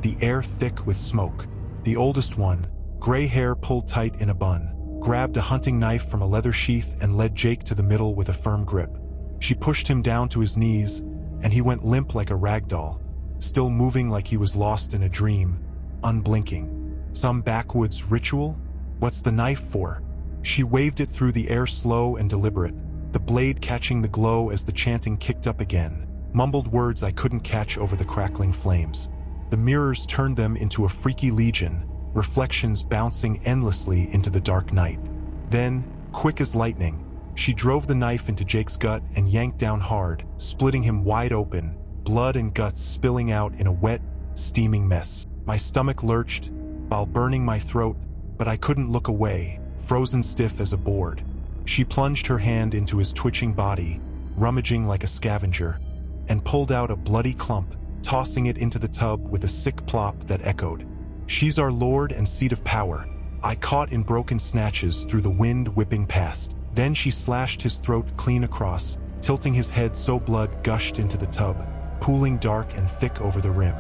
the air thick with smoke. The oldest one, gray hair pulled tight in a bun, grabbed a hunting knife from a leather sheath and led Jake to the middle with a firm grip. She pushed him down to his knees, and he went limp like a rag doll, still moving like he was lost in a dream, unblinking. Some backwoods ritual? What's the knife for? She waved it through the air slow and deliberate, the blade catching the glow as the chanting kicked up again, mumbled words I couldn't catch over the crackling flames. The mirrors turned them into a freaky legion, reflections bouncing endlessly into the dark night. Then, quick as lightning, she drove the knife into Jake's gut and yanked down hard, splitting him wide open, blood and guts spilling out in a wet, steaming mess. My stomach lurched, while burning my throat, but I couldn't look away, frozen stiff as a board. She plunged her hand into his twitching body, rummaging like a scavenger, and pulled out a bloody clump, tossing it into the tub with a sick plop that echoed. She's our lord and seat of power, I caught in broken snatches through the wind whipping past. Then she slashed his throat clean across, tilting his head so blood gushed into the tub, pooling dark and thick over the rim.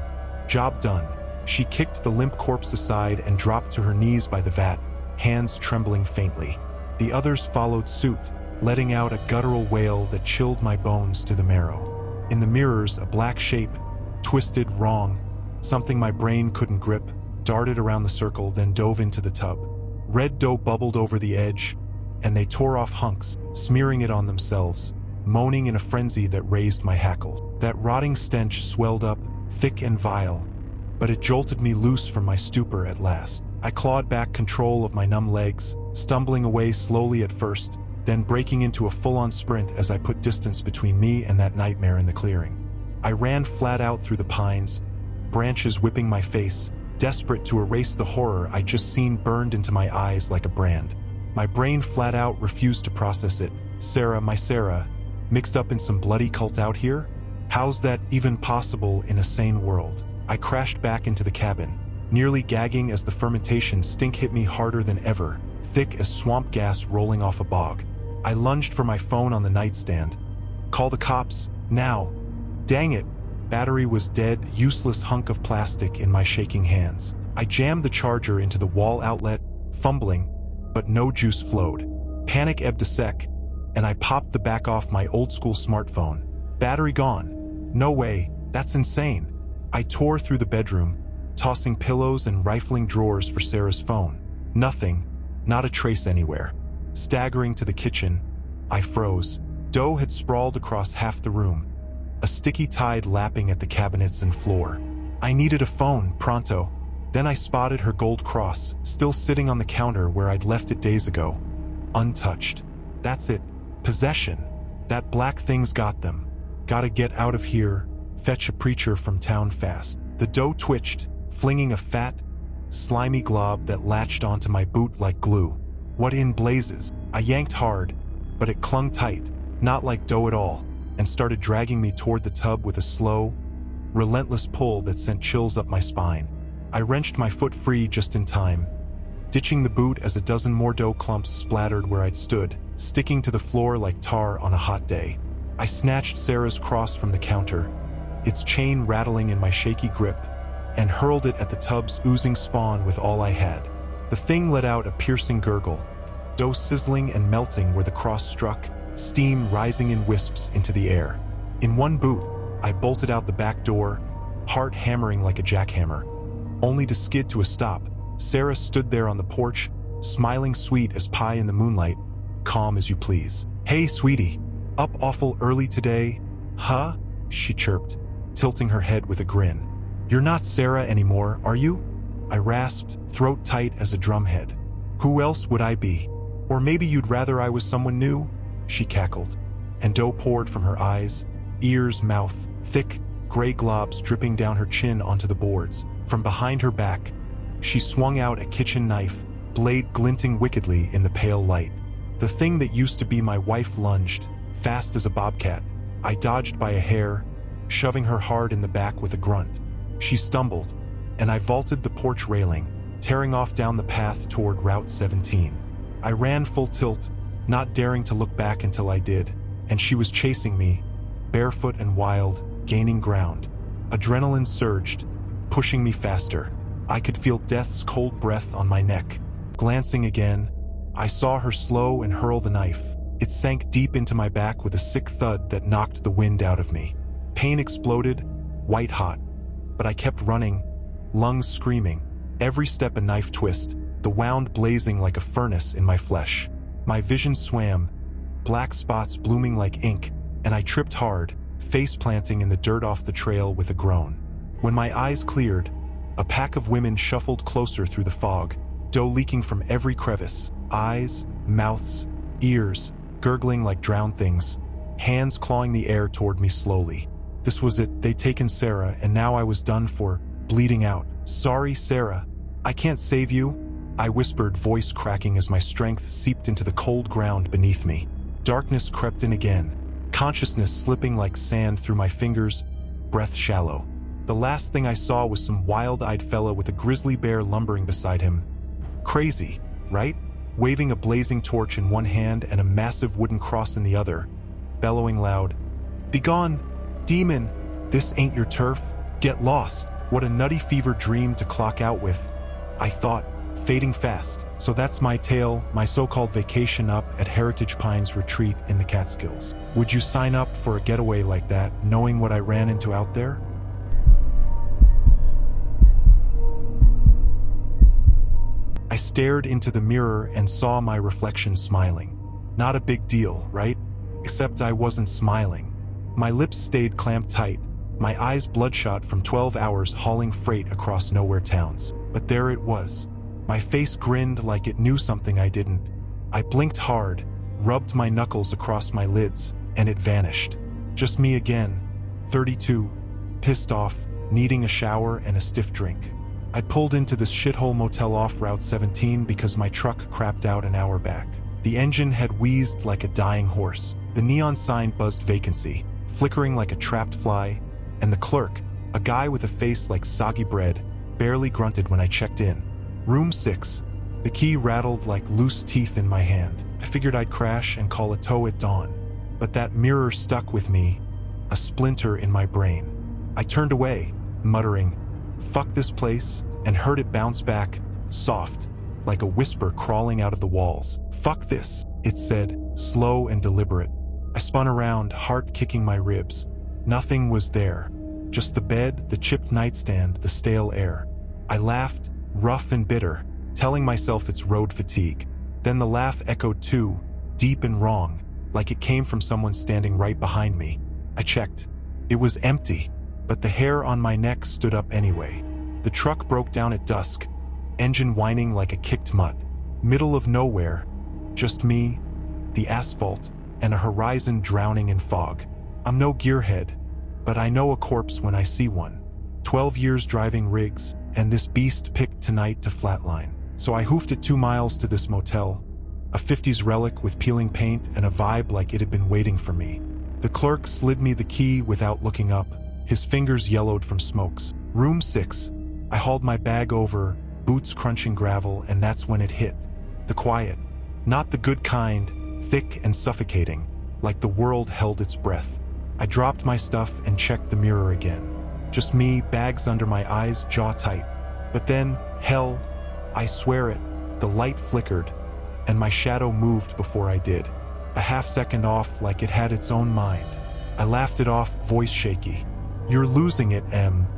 Job done. She kicked the limp corpse aside and dropped to her knees by the vat, hands trembling faintly. The others followed suit, letting out a guttural wail that chilled my bones to the marrow. In the mirrors, a black shape, twisted wrong, something my brain couldn't grip, darted around the circle, then dove into the tub. Red dough bubbled over the edge, and they tore off hunks, smearing it on themselves, moaning in a frenzy that raised my hackles. That rotting stench swelled up, thick and vile, but it jolted me loose from my stupor at last. I clawed back control of my numb legs, stumbling away slowly at first, then breaking into a full-on sprint as I put distance between me and that nightmare in the clearing. I ran flat out through the pines, branches whipping my face, desperate to erase the horror I'd just seen burned into my eyes like a brand. My brain flat out refused to process it. Sarah, my Sarah, mixed up in some bloody cult out here? How's that even possible in a sane world? I crashed back into the cabin, nearly gagging as the fermentation stink hit me harder than ever, thick as swamp gas rolling off a bog. I lunged for my phone on the nightstand. Call the cops, now. Dang it. Battery was dead, useless hunk of plastic in my shaking hands. I jammed the charger into the wall outlet, fumbling, but no juice flowed. Panic ebbed a sec, and I popped the back off my old-school smartphone. Battery gone. No way, that's insane. I tore through the bedroom, tossing pillows and rifling drawers for Sarah's phone. Nothing, not a trace anywhere. Staggering to the kitchen, I froze. Dough had sprawled across half the room, a sticky tide lapping at the cabinets and floor. I needed a phone, pronto. Then I spotted her gold cross, still sitting on the counter where I'd left it days ago. Untouched. That's it. Possession. That black thing's got them. Gotta get out of here, fetch a preacher from town fast. The dough twitched, flinging a fat, slimy glob that latched onto my boot like glue. What in blazes? I yanked hard, but it clung tight, not like dough at all, and started dragging me toward the tub with a slow, relentless pull that sent chills up my spine. I wrenched my foot free just in time, ditching the boot as a dozen more dough clumps splattered where I'd stood, sticking to the floor like tar on a hot day. I snatched Sarah's cross from the counter, its chain rattling in my shaky grip, and hurled it at the tub's oozing spawn with all I had. The thing let out a piercing gurgle, dough sizzling and melting where the cross struck, steam rising in wisps into the air. In one boot, I bolted out the back door, heart hammering like a jackhammer. Only to skid to a stop, Sarah stood there on the porch, smiling sweet as pie in the moonlight, calm as you please. "Hey, sweetie, up awful early today, huh?" she chirped, tilting her head with a grin. "You're not Sarah anymore, are you?" I rasped, throat tight as a drumhead. "Who else would I be? Or maybe you'd rather I was someone new?" She cackled, and dough poured from her eyes, ears, mouth, thick, gray globs dripping down her chin onto the boards. From behind her back, she swung out a kitchen knife, blade glinting wickedly in the pale light. The thing that used to be my wife lunged, fast as a bobcat. I dodged by a hair, shoving her hard in the back with a grunt. She stumbled, and I vaulted the porch railing, tearing off down the path toward Route 17. I ran full tilt, not daring to look back until I did, and she was chasing me, barefoot and wild, gaining ground. Adrenaline surged, pushing me faster. I could feel death's cold breath on my neck. Glancing again, I saw her slow and hurl the knife. It sank deep into my back with a sick thud that knocked the wind out of me. Pain exploded, white hot, but I kept running, lungs screaming, every step a knife twist, the wound blazing like a furnace in my flesh. My vision swam, black spots blooming like ink, and I tripped hard, face planting in the dirt off the trail with a groan. When my eyes cleared, a pack of women shuffled closer through the fog, dough leaking from every crevice, eyes, mouths, ears, gurgling like drowned things, hands clawing the air toward me slowly. This was it, they'd taken Sarah, and now I was done for, bleeding out. "Sorry, Sarah. I can't save you," I whispered, voice cracking as my strength seeped into the cold ground beneath me. Darkness crept in again, consciousness slipping like sand through my fingers, breath shallow. The last thing I saw was some wild-eyed fella with a grizzly bear lumbering beside him. Crazy, right? Waving a blazing torch in one hand and a massive wooden cross in the other, bellowing loud, "Begone, demon! This ain't your turf. Get lost." What a nutty fever dream to clock out with, I thought, fading fast. So that's my tale, my so-called vacation up at Heritage Pines Retreat in the Catskills. Would you sign up for a getaway like that, knowing what I ran into out there? I stared into the mirror and saw my reflection smiling. Not a big deal, right? Except I wasn't smiling. My lips stayed clamped tight, my eyes bloodshot from 12 hours hauling freight across nowhere towns. But there it was. My face grinned like it knew something I didn't. I blinked hard, rubbed my knuckles across my lids, and it vanished. Just me again, 32, pissed off, needing a shower and a stiff drink. I'd pulled into this shithole motel off Route 17 because my truck crapped out an hour back. The engine had wheezed like a dying horse. The neon sign buzzed vacancy, flickering like a trapped fly, and the clerk, a guy with a face like soggy bread, barely grunted when I checked in. "Room 6. The key rattled like loose teeth in my hand. I figured I'd crash and call a tow at dawn. But that mirror stuck with me, a splinter in my brain. I turned away, muttering, "Fuck this place," and heard it bounce back, soft, like a whisper crawling out of the walls. "Fuck this," it said, slow and deliberate. I spun around, heart kicking my ribs. Nothing was there. Just the bed, the chipped nightstand, the stale air. I laughed, rough and bitter, telling myself it's road fatigue. Then the laugh echoed too, deep and wrong, like it came from someone standing right behind me. I checked. It was empty, but the hair on my neck stood up anyway. The truck broke down at dusk, engine whining like a kicked mutt. Middle of nowhere, just me, the asphalt, and a horizon drowning in fog. I'm no gearhead, but I know a corpse when I see one. 12 years driving rigs, and this beast picked tonight to flatline. So I hoofed it 2 miles to this motel, a 50s relic with peeling paint and a vibe like it had been waiting for me. The clerk slid me the key without looking up, his fingers yellowed from smokes. Room 6. I hauled my bag over, boots crunching gravel, and that's when it hit. The quiet. Not the good kind, thick and suffocating, like the world held its breath. I dropped my stuff and checked the mirror again. Just me, bags under my eyes, jaw tight. But then, hell, I swear it, the light flickered, and my shadow moved before I did. A half second off like it had its own mind. I laughed it off, voice shaky. "You're losing it, Em,"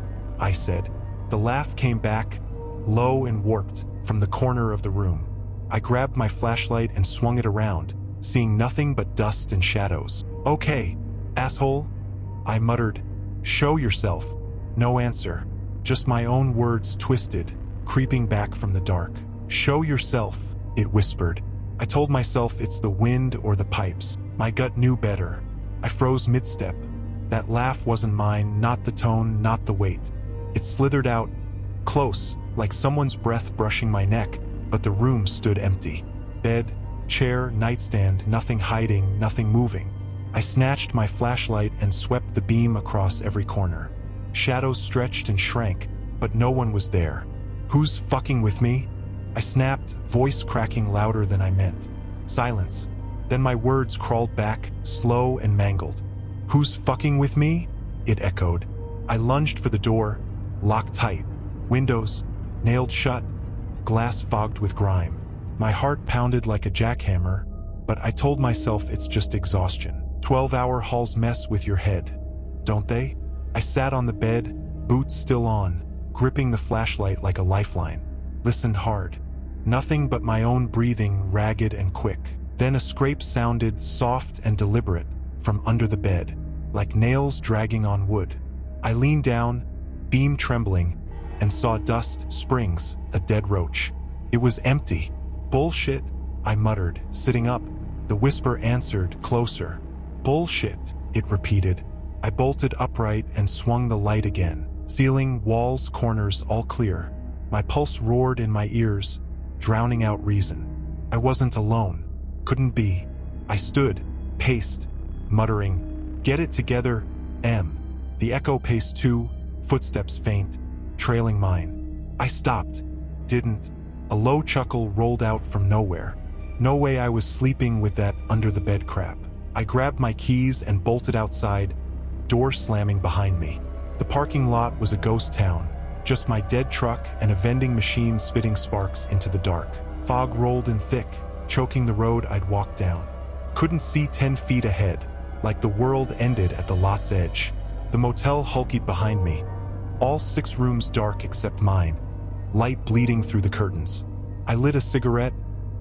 I said. The laugh came back, low and warped, from the corner of the room. I grabbed my flashlight and swung it around, seeing nothing but dust and shadows. "Okay, asshole," I muttered. "Show yourself." No answer, just my own words twisted, creeping back from the dark. "Show yourself," it whispered. I told myself it's the wind or the pipes. My gut knew better. I froze mid-step. That laugh wasn't mine, not the tone, not the weight. It slithered out, close, like someone's breath brushing my neck, but the room stood empty. Bed, chair, nightstand, nothing hiding, nothing moving. I snatched my flashlight and swept the beam across every corner. Shadows stretched and shrank, but no one was there. "Who's fucking with me?" I snapped, voice cracking louder than I meant. Silence. Then my words crawled back, slow and mangled. "Who's fucking with me?" it echoed. I lunged for the door, locked tight. Windows, nailed shut, glass fogged with grime. My heart pounded like a jackhammer, but I told myself it's just exhaustion. 12-hour hauls mess with your head, don't they? I sat on the bed, boots still on, gripping the flashlight like a lifeline. Listened hard. Nothing but my own breathing, ragged and quick. Then a scrape sounded, soft and deliberate, from under the bed, like nails dragging on wood. I leaned down, beam trembling, and saw dust, springs, a dead roach. It was empty. "Bullshit," I muttered, sitting up. The whisper answered, closer. "Bullshit," it repeated. I bolted upright and swung the light again. Ceiling, walls, corners, all clear. My pulse roared in my ears, drowning out reason. I wasn't alone. Couldn't be. I stood, paced, muttering, "Get it together, Em." The echo paced too, footsteps faint, trailing mine. I stopped. Didn't. A low chuckle rolled out from nowhere. No way I was sleeping with that under-the-bed crap. I grabbed my keys and bolted outside, door slamming behind me. The parking lot was a ghost town, just my dead truck and a vending machine spitting sparks into the dark. Fog rolled in thick, choking the road I'd walked down. Couldn't see 10 feet ahead, like the world ended at the lot's edge. The motel hulkied behind me, all 6 rooms dark except mine, light bleeding through the curtains. I lit a cigarette,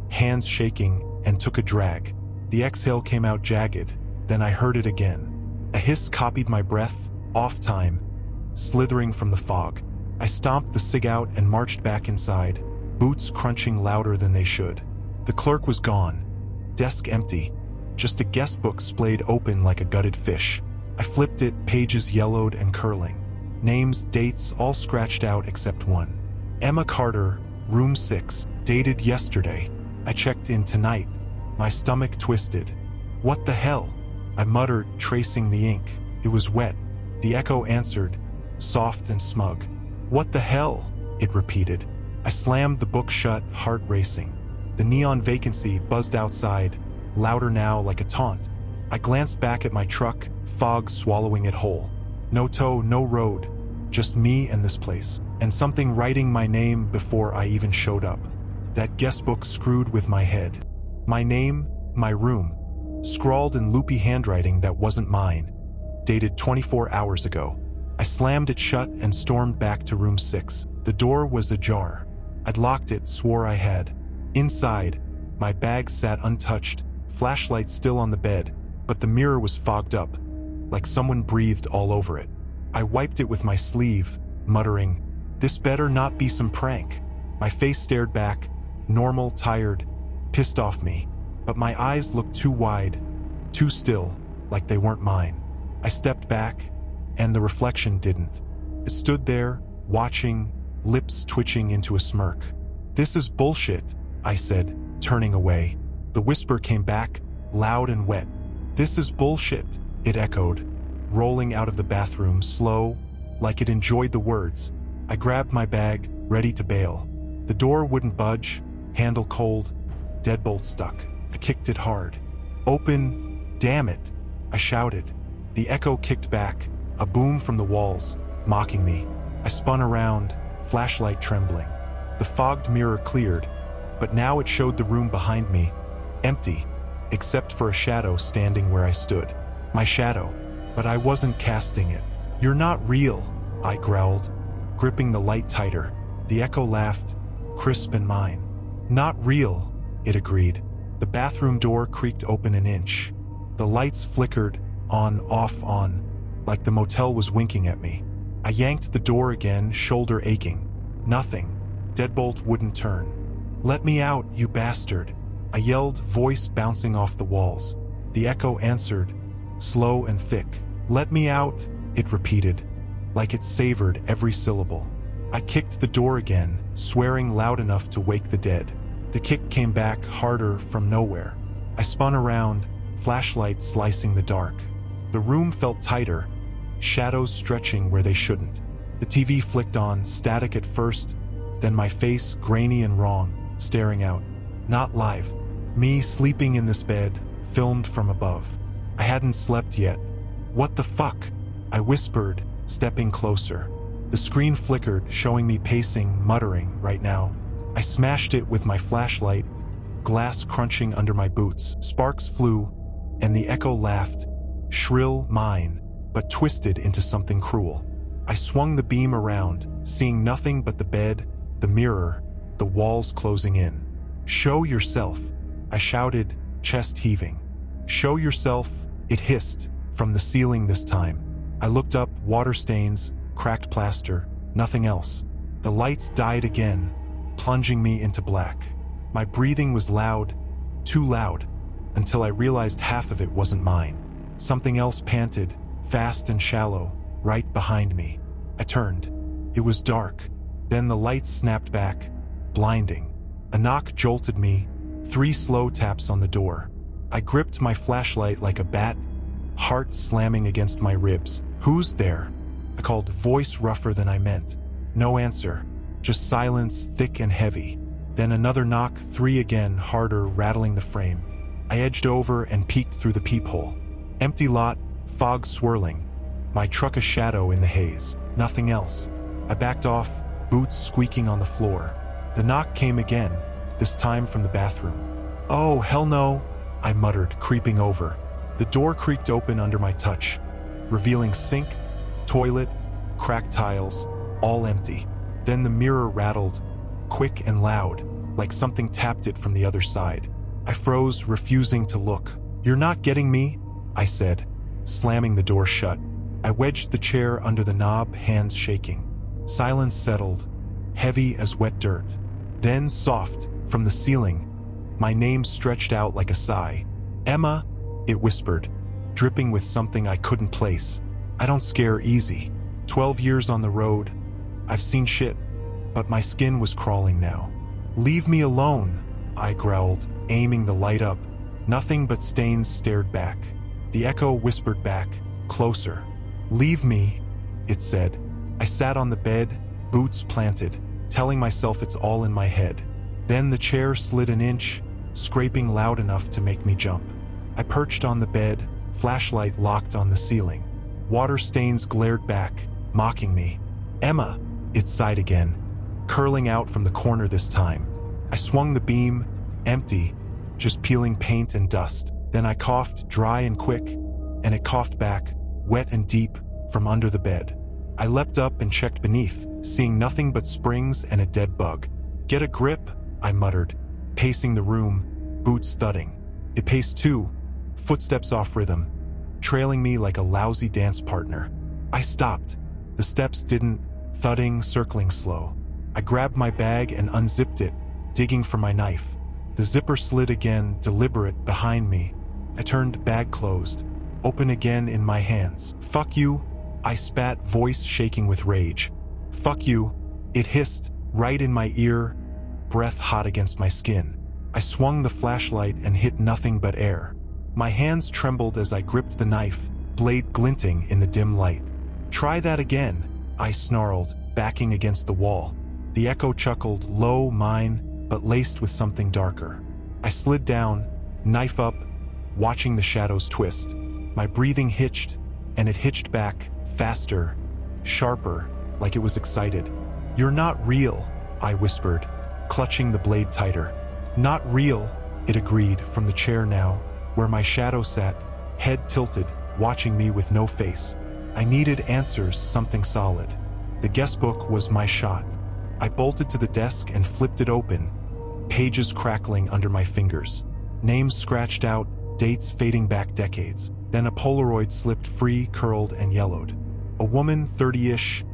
hands shaking, and took a drag. The exhale came out jagged, then I heard it again. A hiss copied my breath, off time, slithering from the fog. I stomped the cig out and marched back inside, boots crunching louder than they should. The clerk was gone, desk empty, just a guest book splayed open like a gutted fish. I flipped it, pages yellowed and curling. Names, dates, all scratched out except one. Emma Carter, room 6, dated yesterday. I checked in tonight. My stomach twisted. "What the hell?" I muttered, tracing the ink. It was wet. The echo answered, soft and smug. "What the hell?" it repeated. I slammed the book shut, heart racing. The neon vacancy buzzed outside, louder now like a taunt. I glanced back at my truck, fog swallowing it whole. No tow, no road, just me and this place. And something writing my name before I even showed up. That guest book screwed with my head. My name, my room, scrawled in loopy handwriting that wasn't mine, dated 24 hours ago. I slammed it shut and stormed back to room 6. The door was ajar. I'd locked it, swore I had. Inside, my bag sat untouched, flashlight still on the bed, but the mirror was fogged up, like someone breathed all over it. I wiped it with my sleeve, muttering, "This better not be some prank." My face stared back, normal, tired, pissed off me, but my eyes looked too wide, too still, like they weren't mine. I stepped back, and the reflection didn't. It stood there, watching, lips twitching into a smirk. "This is bullshit," I said, turning away. The whisper came back, loud and wet. "This is bullshit," it echoed, rolling out of the bathroom, slow, like it enjoyed the words. I grabbed my bag, ready to bail. The door wouldn't budge, handle cold, deadbolt stuck. I kicked it hard. "Open, damn it," I shouted. The echo kicked back, a boom from the walls, mocking me. I spun around, flashlight trembling. The fogged mirror cleared, but now it showed the room behind me, empty, except for a shadow standing where I stood. My shadow, but I wasn't casting it. "You're not real," I growled, gripping the light tighter. The echo laughed, crisp and mine. "Not real," it agreed. The bathroom door creaked open an inch. The lights flickered, on, off, on, like the motel was winking at me. I yanked the door again, shoulder aching. Nothing. Deadbolt wouldn't turn. "Let me out, you bastard," I yelled, voice bouncing off the walls. The echo answered, slow and thick. "Let me out," it repeated, like it savored every syllable. I kicked the door again, swearing loud enough to wake the dead. The kick came back harder from nowhere. I spun around, flashlight slicing the dark. The room felt tighter, shadows stretching where they shouldn't. The TV flicked on, static at first, then my face, grainy and wrong, staring out. Not live. Me sleeping in this bed, filmed from above. I hadn't slept yet. "What the fuck?" I whispered, stepping closer. The screen flickered, showing me pacing, muttering, "Right now." I smashed it with my flashlight, glass crunching under my boots. Sparks flew, and the echo laughed, shrill, mine, but twisted into something cruel. I swung the beam around, seeing nothing but the bed, the mirror, the walls closing in. "Show yourself," I shouted, chest heaving. "Show yourself," it hissed, from the ceiling this time. I looked up, water stains, cracked plaster, nothing else. The lights died again, plunging me into black. My breathing was loud, too loud, until I realized half of it wasn't mine. Something else panted, fast and shallow, right behind me. I turned. It was dark. Then the lights snapped back, blinding. A knock jolted me, 3 slow taps on the door. I gripped my flashlight like a bat, heart slamming against my ribs. "Who's there?" I called, voice rougher than I meant. No answer, just silence, thick and heavy. Then another knock, 3 again, harder, rattling the frame. I edged over and peeked through the peephole. Empty lot, fog swirling. My truck a shadow in the haze. Nothing else. I backed off, boots squeaking on the floor. The knock came again, this time from the bathroom. "Oh, hell no," I muttered, creeping over. The door creaked open under my touch, revealing sink, toilet, cracked tiles, all empty. Then the mirror rattled, quick and loud, like something tapped it from the other side. I froze, refusing to look. "You're not getting me," I said, slamming the door shut. I wedged the chair under the knob, hands shaking. Silence settled, heavy as wet dirt. Then soft, from the ceiling, my name stretched out like a sigh. "Emma," it whispered, dripping with something I couldn't place. "I don't scare easy. 12 years on the road. I've seen shit, but my skin was crawling now." "Leave me alone," I growled, aiming the light up. Nothing but stains stared back. The echo whispered back, closer. "Leave me," it said. I sat on the bed, boots planted, telling myself it's all in my head. Then the chair slid an inch, scraping loud enough to make me jump. I perched on the bed, flashlight locked on the ceiling. Water stains glared back, mocking me. "Emma!" It sighed again, curling out from the corner this time. I swung the beam, empty, just peeling paint and dust. Then I coughed dry and quick, and it coughed back, wet and deep, from under the bed. I leapt up and checked beneath, seeing nothing but springs and a dead bug. "Get a grip," I muttered, pacing the room, boots thudding. It paced too, footsteps off rhythm, trailing me like a lousy dance partner. I stopped. The steps didn't, thudding, circling slow. I grabbed my bag and unzipped it, digging for my knife. The zipper slid again, deliberate, behind me. I turned, bag closed, open again in my hands. "Fuck you," I spat, voice shaking with rage. "Fuck you," it hissed, right in my ear, breath hot against my skin. I swung the flashlight and hit nothing but air. My hands trembled as I gripped the knife, blade glinting in the dim light. "Try that again," I snarled, backing against the wall. The echo chuckled, low, mine, but laced with something darker. I slid down, knife up, watching the shadows twist. My breathing hitched, and it hitched back, faster, sharper, like it was excited. "You're not real," I whispered, clutching the blade tighter. "Not real," it agreed, from the chair now, where my shadow sat, head tilted, watching me with no face. I needed answers, something solid. The guestbook was my shot. I bolted to the desk and flipped it open, pages crackling under my fingers. Names scratched out, dates fading back decades. Then a Polaroid slipped free, curled and yellowed. A woman, 30-ish,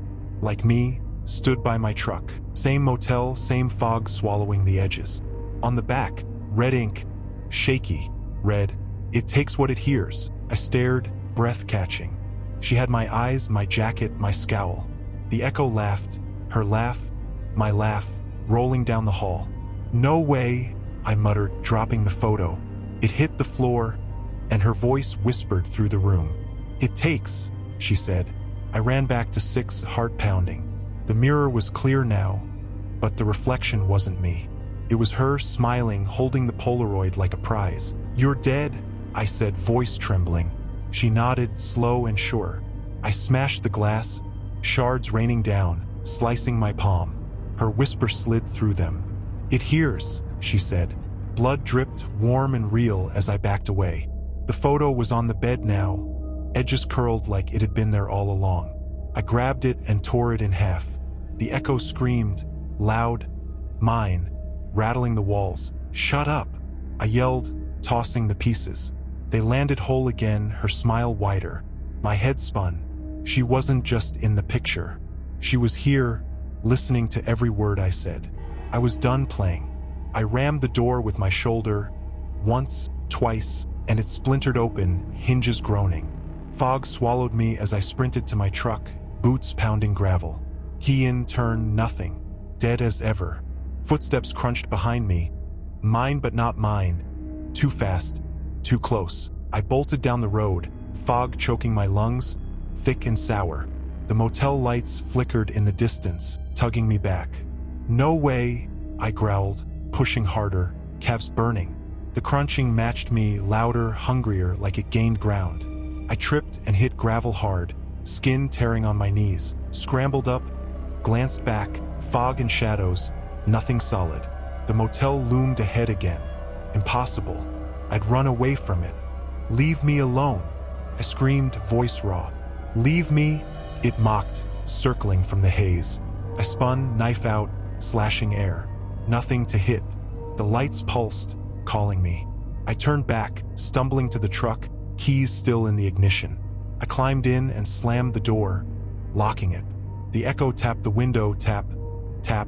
like me, stood by my truck. Same motel, same fog swallowing the edges. On the back, red ink, shaky, read, "It takes what it hears." I stared, breath catching. She had my eyes, my jacket, my scowl. The echo laughed, her laugh, my laugh, rolling down the hall. "No way," I muttered, dropping the photo. It hit the floor, and her voice whispered through the room. "It takes," she said. I ran back to 6, heart pounding. The mirror was clear now, but the reflection wasn't me. It was her, smiling, holding the Polaroid like a prize. "You're dead," I said, voice trembling. She nodded, slow and sure. I smashed the glass, shards raining down, slicing my palm. Her whisper slid through them. "It hears," she said. Blood dripped, warm and real, as I backed away. The photo was on the bed now, edges curled like it had been there all along. I grabbed it and tore it in half. The echo screamed, loud, mine, rattling the walls. "Shut up," I yelled, tossing the pieces. They landed whole again, her smile wider. My head spun. She wasn't just in the picture. She was here, listening to every word I said. I was done playing. I rammed the door with my shoulder, once, twice, and it splintered open, hinges groaning. Fog swallowed me as I sprinted to my truck, boots pounding gravel. Key in, turn, nothing. Dead as ever. Footsteps crunched behind me. Mine but not mine. Too fast. Too close. I bolted down the road, fog choking my lungs, thick and sour. The motel lights flickered in the distance, tugging me back. "No way," I growled, pushing harder, calves burning. The crunching matched me, louder, hungrier, like it gained ground. I tripped and hit gravel hard, skin tearing on my knees. Scrambled up, glanced back, fog and shadows, nothing solid. The motel loomed ahead again. Impossible. I'd run away from it. "Leave me alone," I screamed, voice raw. "Leave me," it mocked, circling from the haze. I spun, knife out, slashing air. Nothing to hit. The lights pulsed, calling me. I turned back, stumbling to the truck, keys still in the ignition. I climbed in and slammed the door, locking it. The echo tapped the window, tap, tap,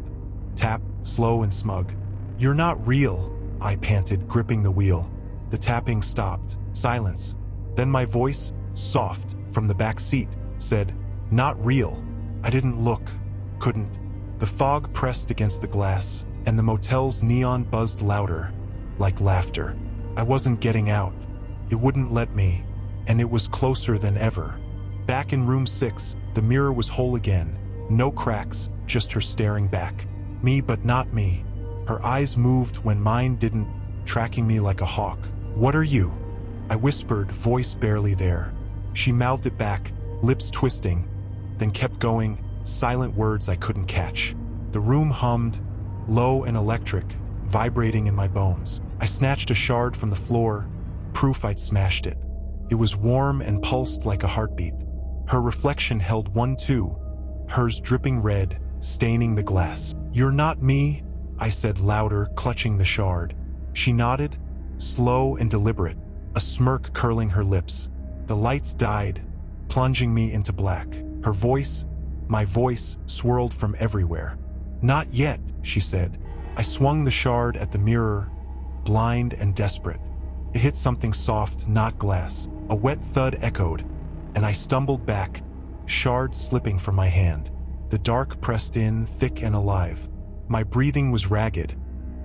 tap, slow and smug. "You're not real," I panted, gripping the wheel. The tapping stopped. Silence. Then my voice, soft, from the back seat, said, "Not real." I didn't look. Couldn't. The fog pressed against the glass, and the motel's neon buzzed louder, like laughter. I wasn't getting out. It wouldn't let me, and it was closer than ever. Back in room 6, the mirror was whole again. No cracks, just her staring back. Me but not me. Her eyes moved when mine didn't, tracking me like a hawk. What are you? I whispered, voice barely there. She mouthed it back, lips twisting, then kept going, silent words I couldn't catch. The room hummed, low and electric, vibrating in my bones. I snatched a shard from the floor, proof I'd smashed it. It was warm and pulsed like a heartbeat. Her reflection held one too, hers dripping red, staining the glass. You're not me, I said louder, clutching the shard. She nodded, slow and deliberate, a smirk curling her lips. The lights died, plunging me into black. Her voice, my voice, swirled from everywhere. Not yet, she said. I swung the shard at the mirror, blind and desperate. It hit something soft, not glass. A wet thud echoed, and I stumbled back, shard slipping from my hand. The dark pressed in, thick and alive. My breathing was ragged,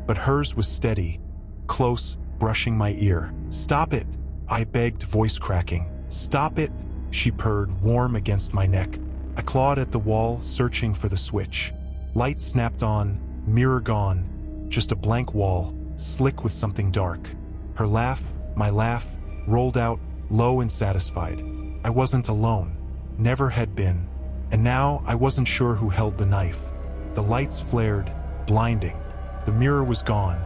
but hers was steady, close, brushing my ear. Stop it, I begged, voice cracking. Stop it, she purred, warm against my neck. I clawed at the wall, searching for the switch. Light snapped on, mirror gone, just a blank wall, slick with something dark. Her laugh, my laugh, rolled out, low and satisfied. I wasn't alone, never had been, and now I wasn't sure who held the knife. The lights flared, blinding. The mirror was gone,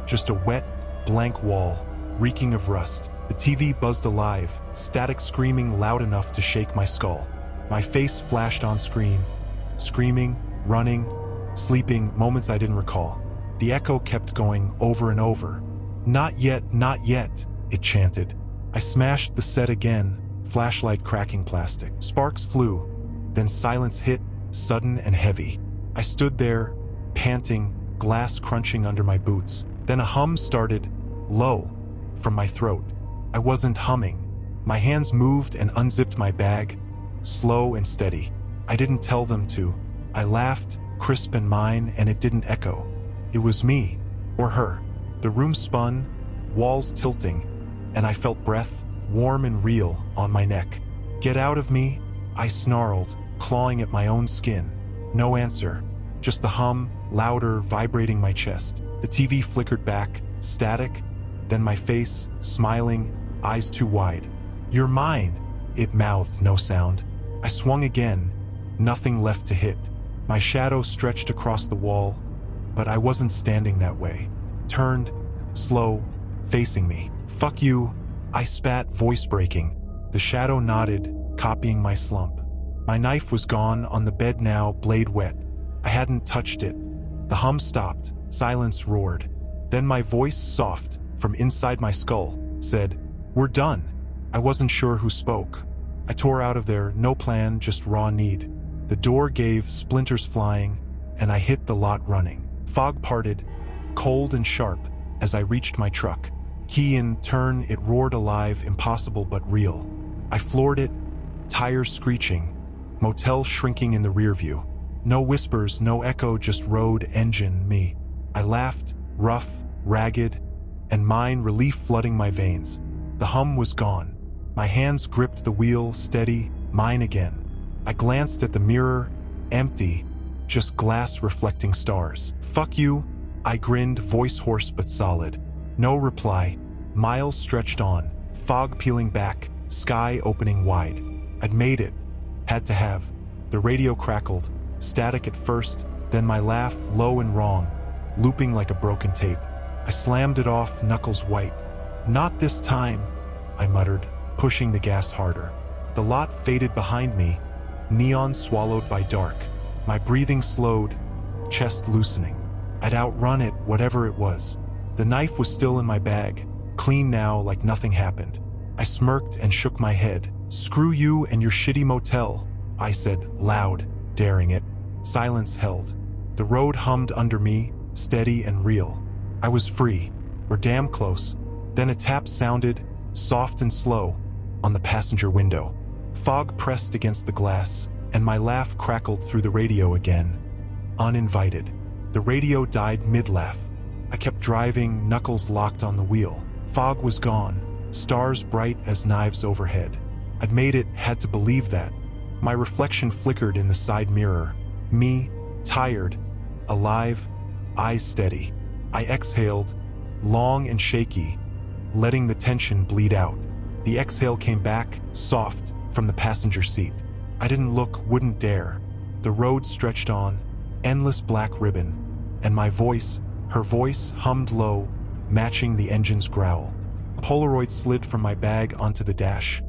just a wet, blank wall, reeking of rust. The TV buzzed alive, static screaming loud enough to shake my skull. My face flashed on screen, screaming, running, sleeping, moments I didn't recall. The echo kept going over and over. Not yet, it chanted. I smashed the set again, flashlight cracking plastic. Sparks flew, then silence hit, sudden and heavy. I stood there, panting, glass crunching under my boots. Then a hum started, low, from my throat. I wasn't humming. My hands moved and unzipped my bag, slow and steady. I didn't tell them to. I laughed, crisp and mine, and it didn't echo. It was me, or her. The room spun, walls tilting, and I felt breath, warm and real, on my neck. Get out of me, I snarled, clawing at my own skin. No answer, just the hum, louder, vibrating my chest. The TV flickered back, static, then my face, smiling, eyes too wide. You're mine, it mouthed, no sound. I swung again, nothing left to hit. My shadow stretched across the wall, but I wasn't standing that way. Turned, slow, facing me. Fuck you, I spat, voice breaking. The shadow nodded, copying my slump. My knife was gone, on the bed now, blade wet. I hadn't touched it. The hum stopped, silence roared. Then my voice, soft, from inside my skull, said, "We're done." I wasn't sure who spoke. I tore out of there, no plan, just raw need. The door gave, splinters flying, and I hit the lot running. Fog parted, cold and sharp, as I reached my truck. Key in, turn, it roared alive, impossible but real. I floored it, tires screeching, motel shrinking in the rear view. No whispers, no echo, just road, engine, me. I laughed, rough, ragged, and mine, relief flooding my veins. The hum was gone. My hands gripped the wheel, steady, mine again. I glanced at the mirror, empty, just glass reflecting stars. Fuck you, I grinned, voice hoarse but solid. No reply. Miles stretched on, fog peeling back, sky opening wide. I'd made it. Had to have. The radio crackled, static at first, then my laugh, low and wrong, looping like a broken tape. I slammed it off, knuckles white. Not this time, I muttered, pushing the gas harder. The lot faded behind me, neon swallowed by dark. My breathing slowed, chest loosening. I'd outrun it, whatever it was. The knife was still in my bag, clean now like nothing happened. I smirked and shook my head. Screw you and your shitty motel, I said, loud, daring it. Silence held. The road hummed under me, steady and real. I was free, or damn close. Then a tap sounded, soft and slow, on the passenger window. Fog pressed against the glass, and my laugh crackled through the radio again. Uninvited. The radio died mid-laugh. I kept driving, knuckles locked on the wheel. Fog was gone, stars bright as knives overhead. I'd made it, had to believe that. My reflection flickered in the side mirror. Me, tired, alive, eyes steady. I exhaled, long and shaky, letting the tension bleed out. The exhale came back, soft, from the passenger seat. I didn't look, wouldn't dare. The road stretched on, endless black ribbon, and my voice, her voice, hummed low, matching the engine's growl. A Polaroid slid from my bag onto the dash.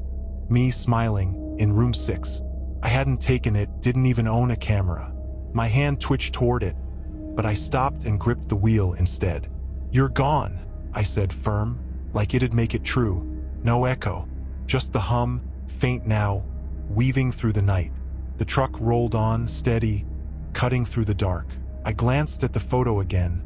Me smiling, in room 6. I hadn't taken it, didn't even own a camera. My hand twitched toward it, but I stopped and gripped the wheel instead. "You're gone," I said, firm, like it'd make it true. No echo, just the hum, faint now, weaving through the night. The truck rolled on, steady, cutting through the dark. I glanced at the photo again,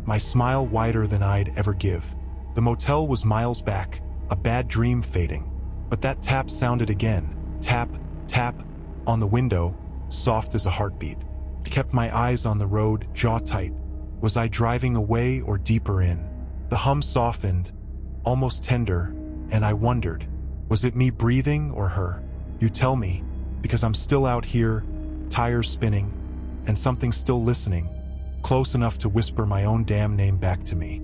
my smile wider than I'd ever give. The motel was miles back, a bad dream fading. But that tap sounded again. Tap, tap, on the window, soft as a heartbeat. I kept my eyes on the road, jaw tight. Was I driving away or deeper in? The hum softened, almost tender, and I wondered, was it me breathing or her? You tell me, because I'm still out here, tires spinning, and something still listening, close enough to whisper my own damn name back to me.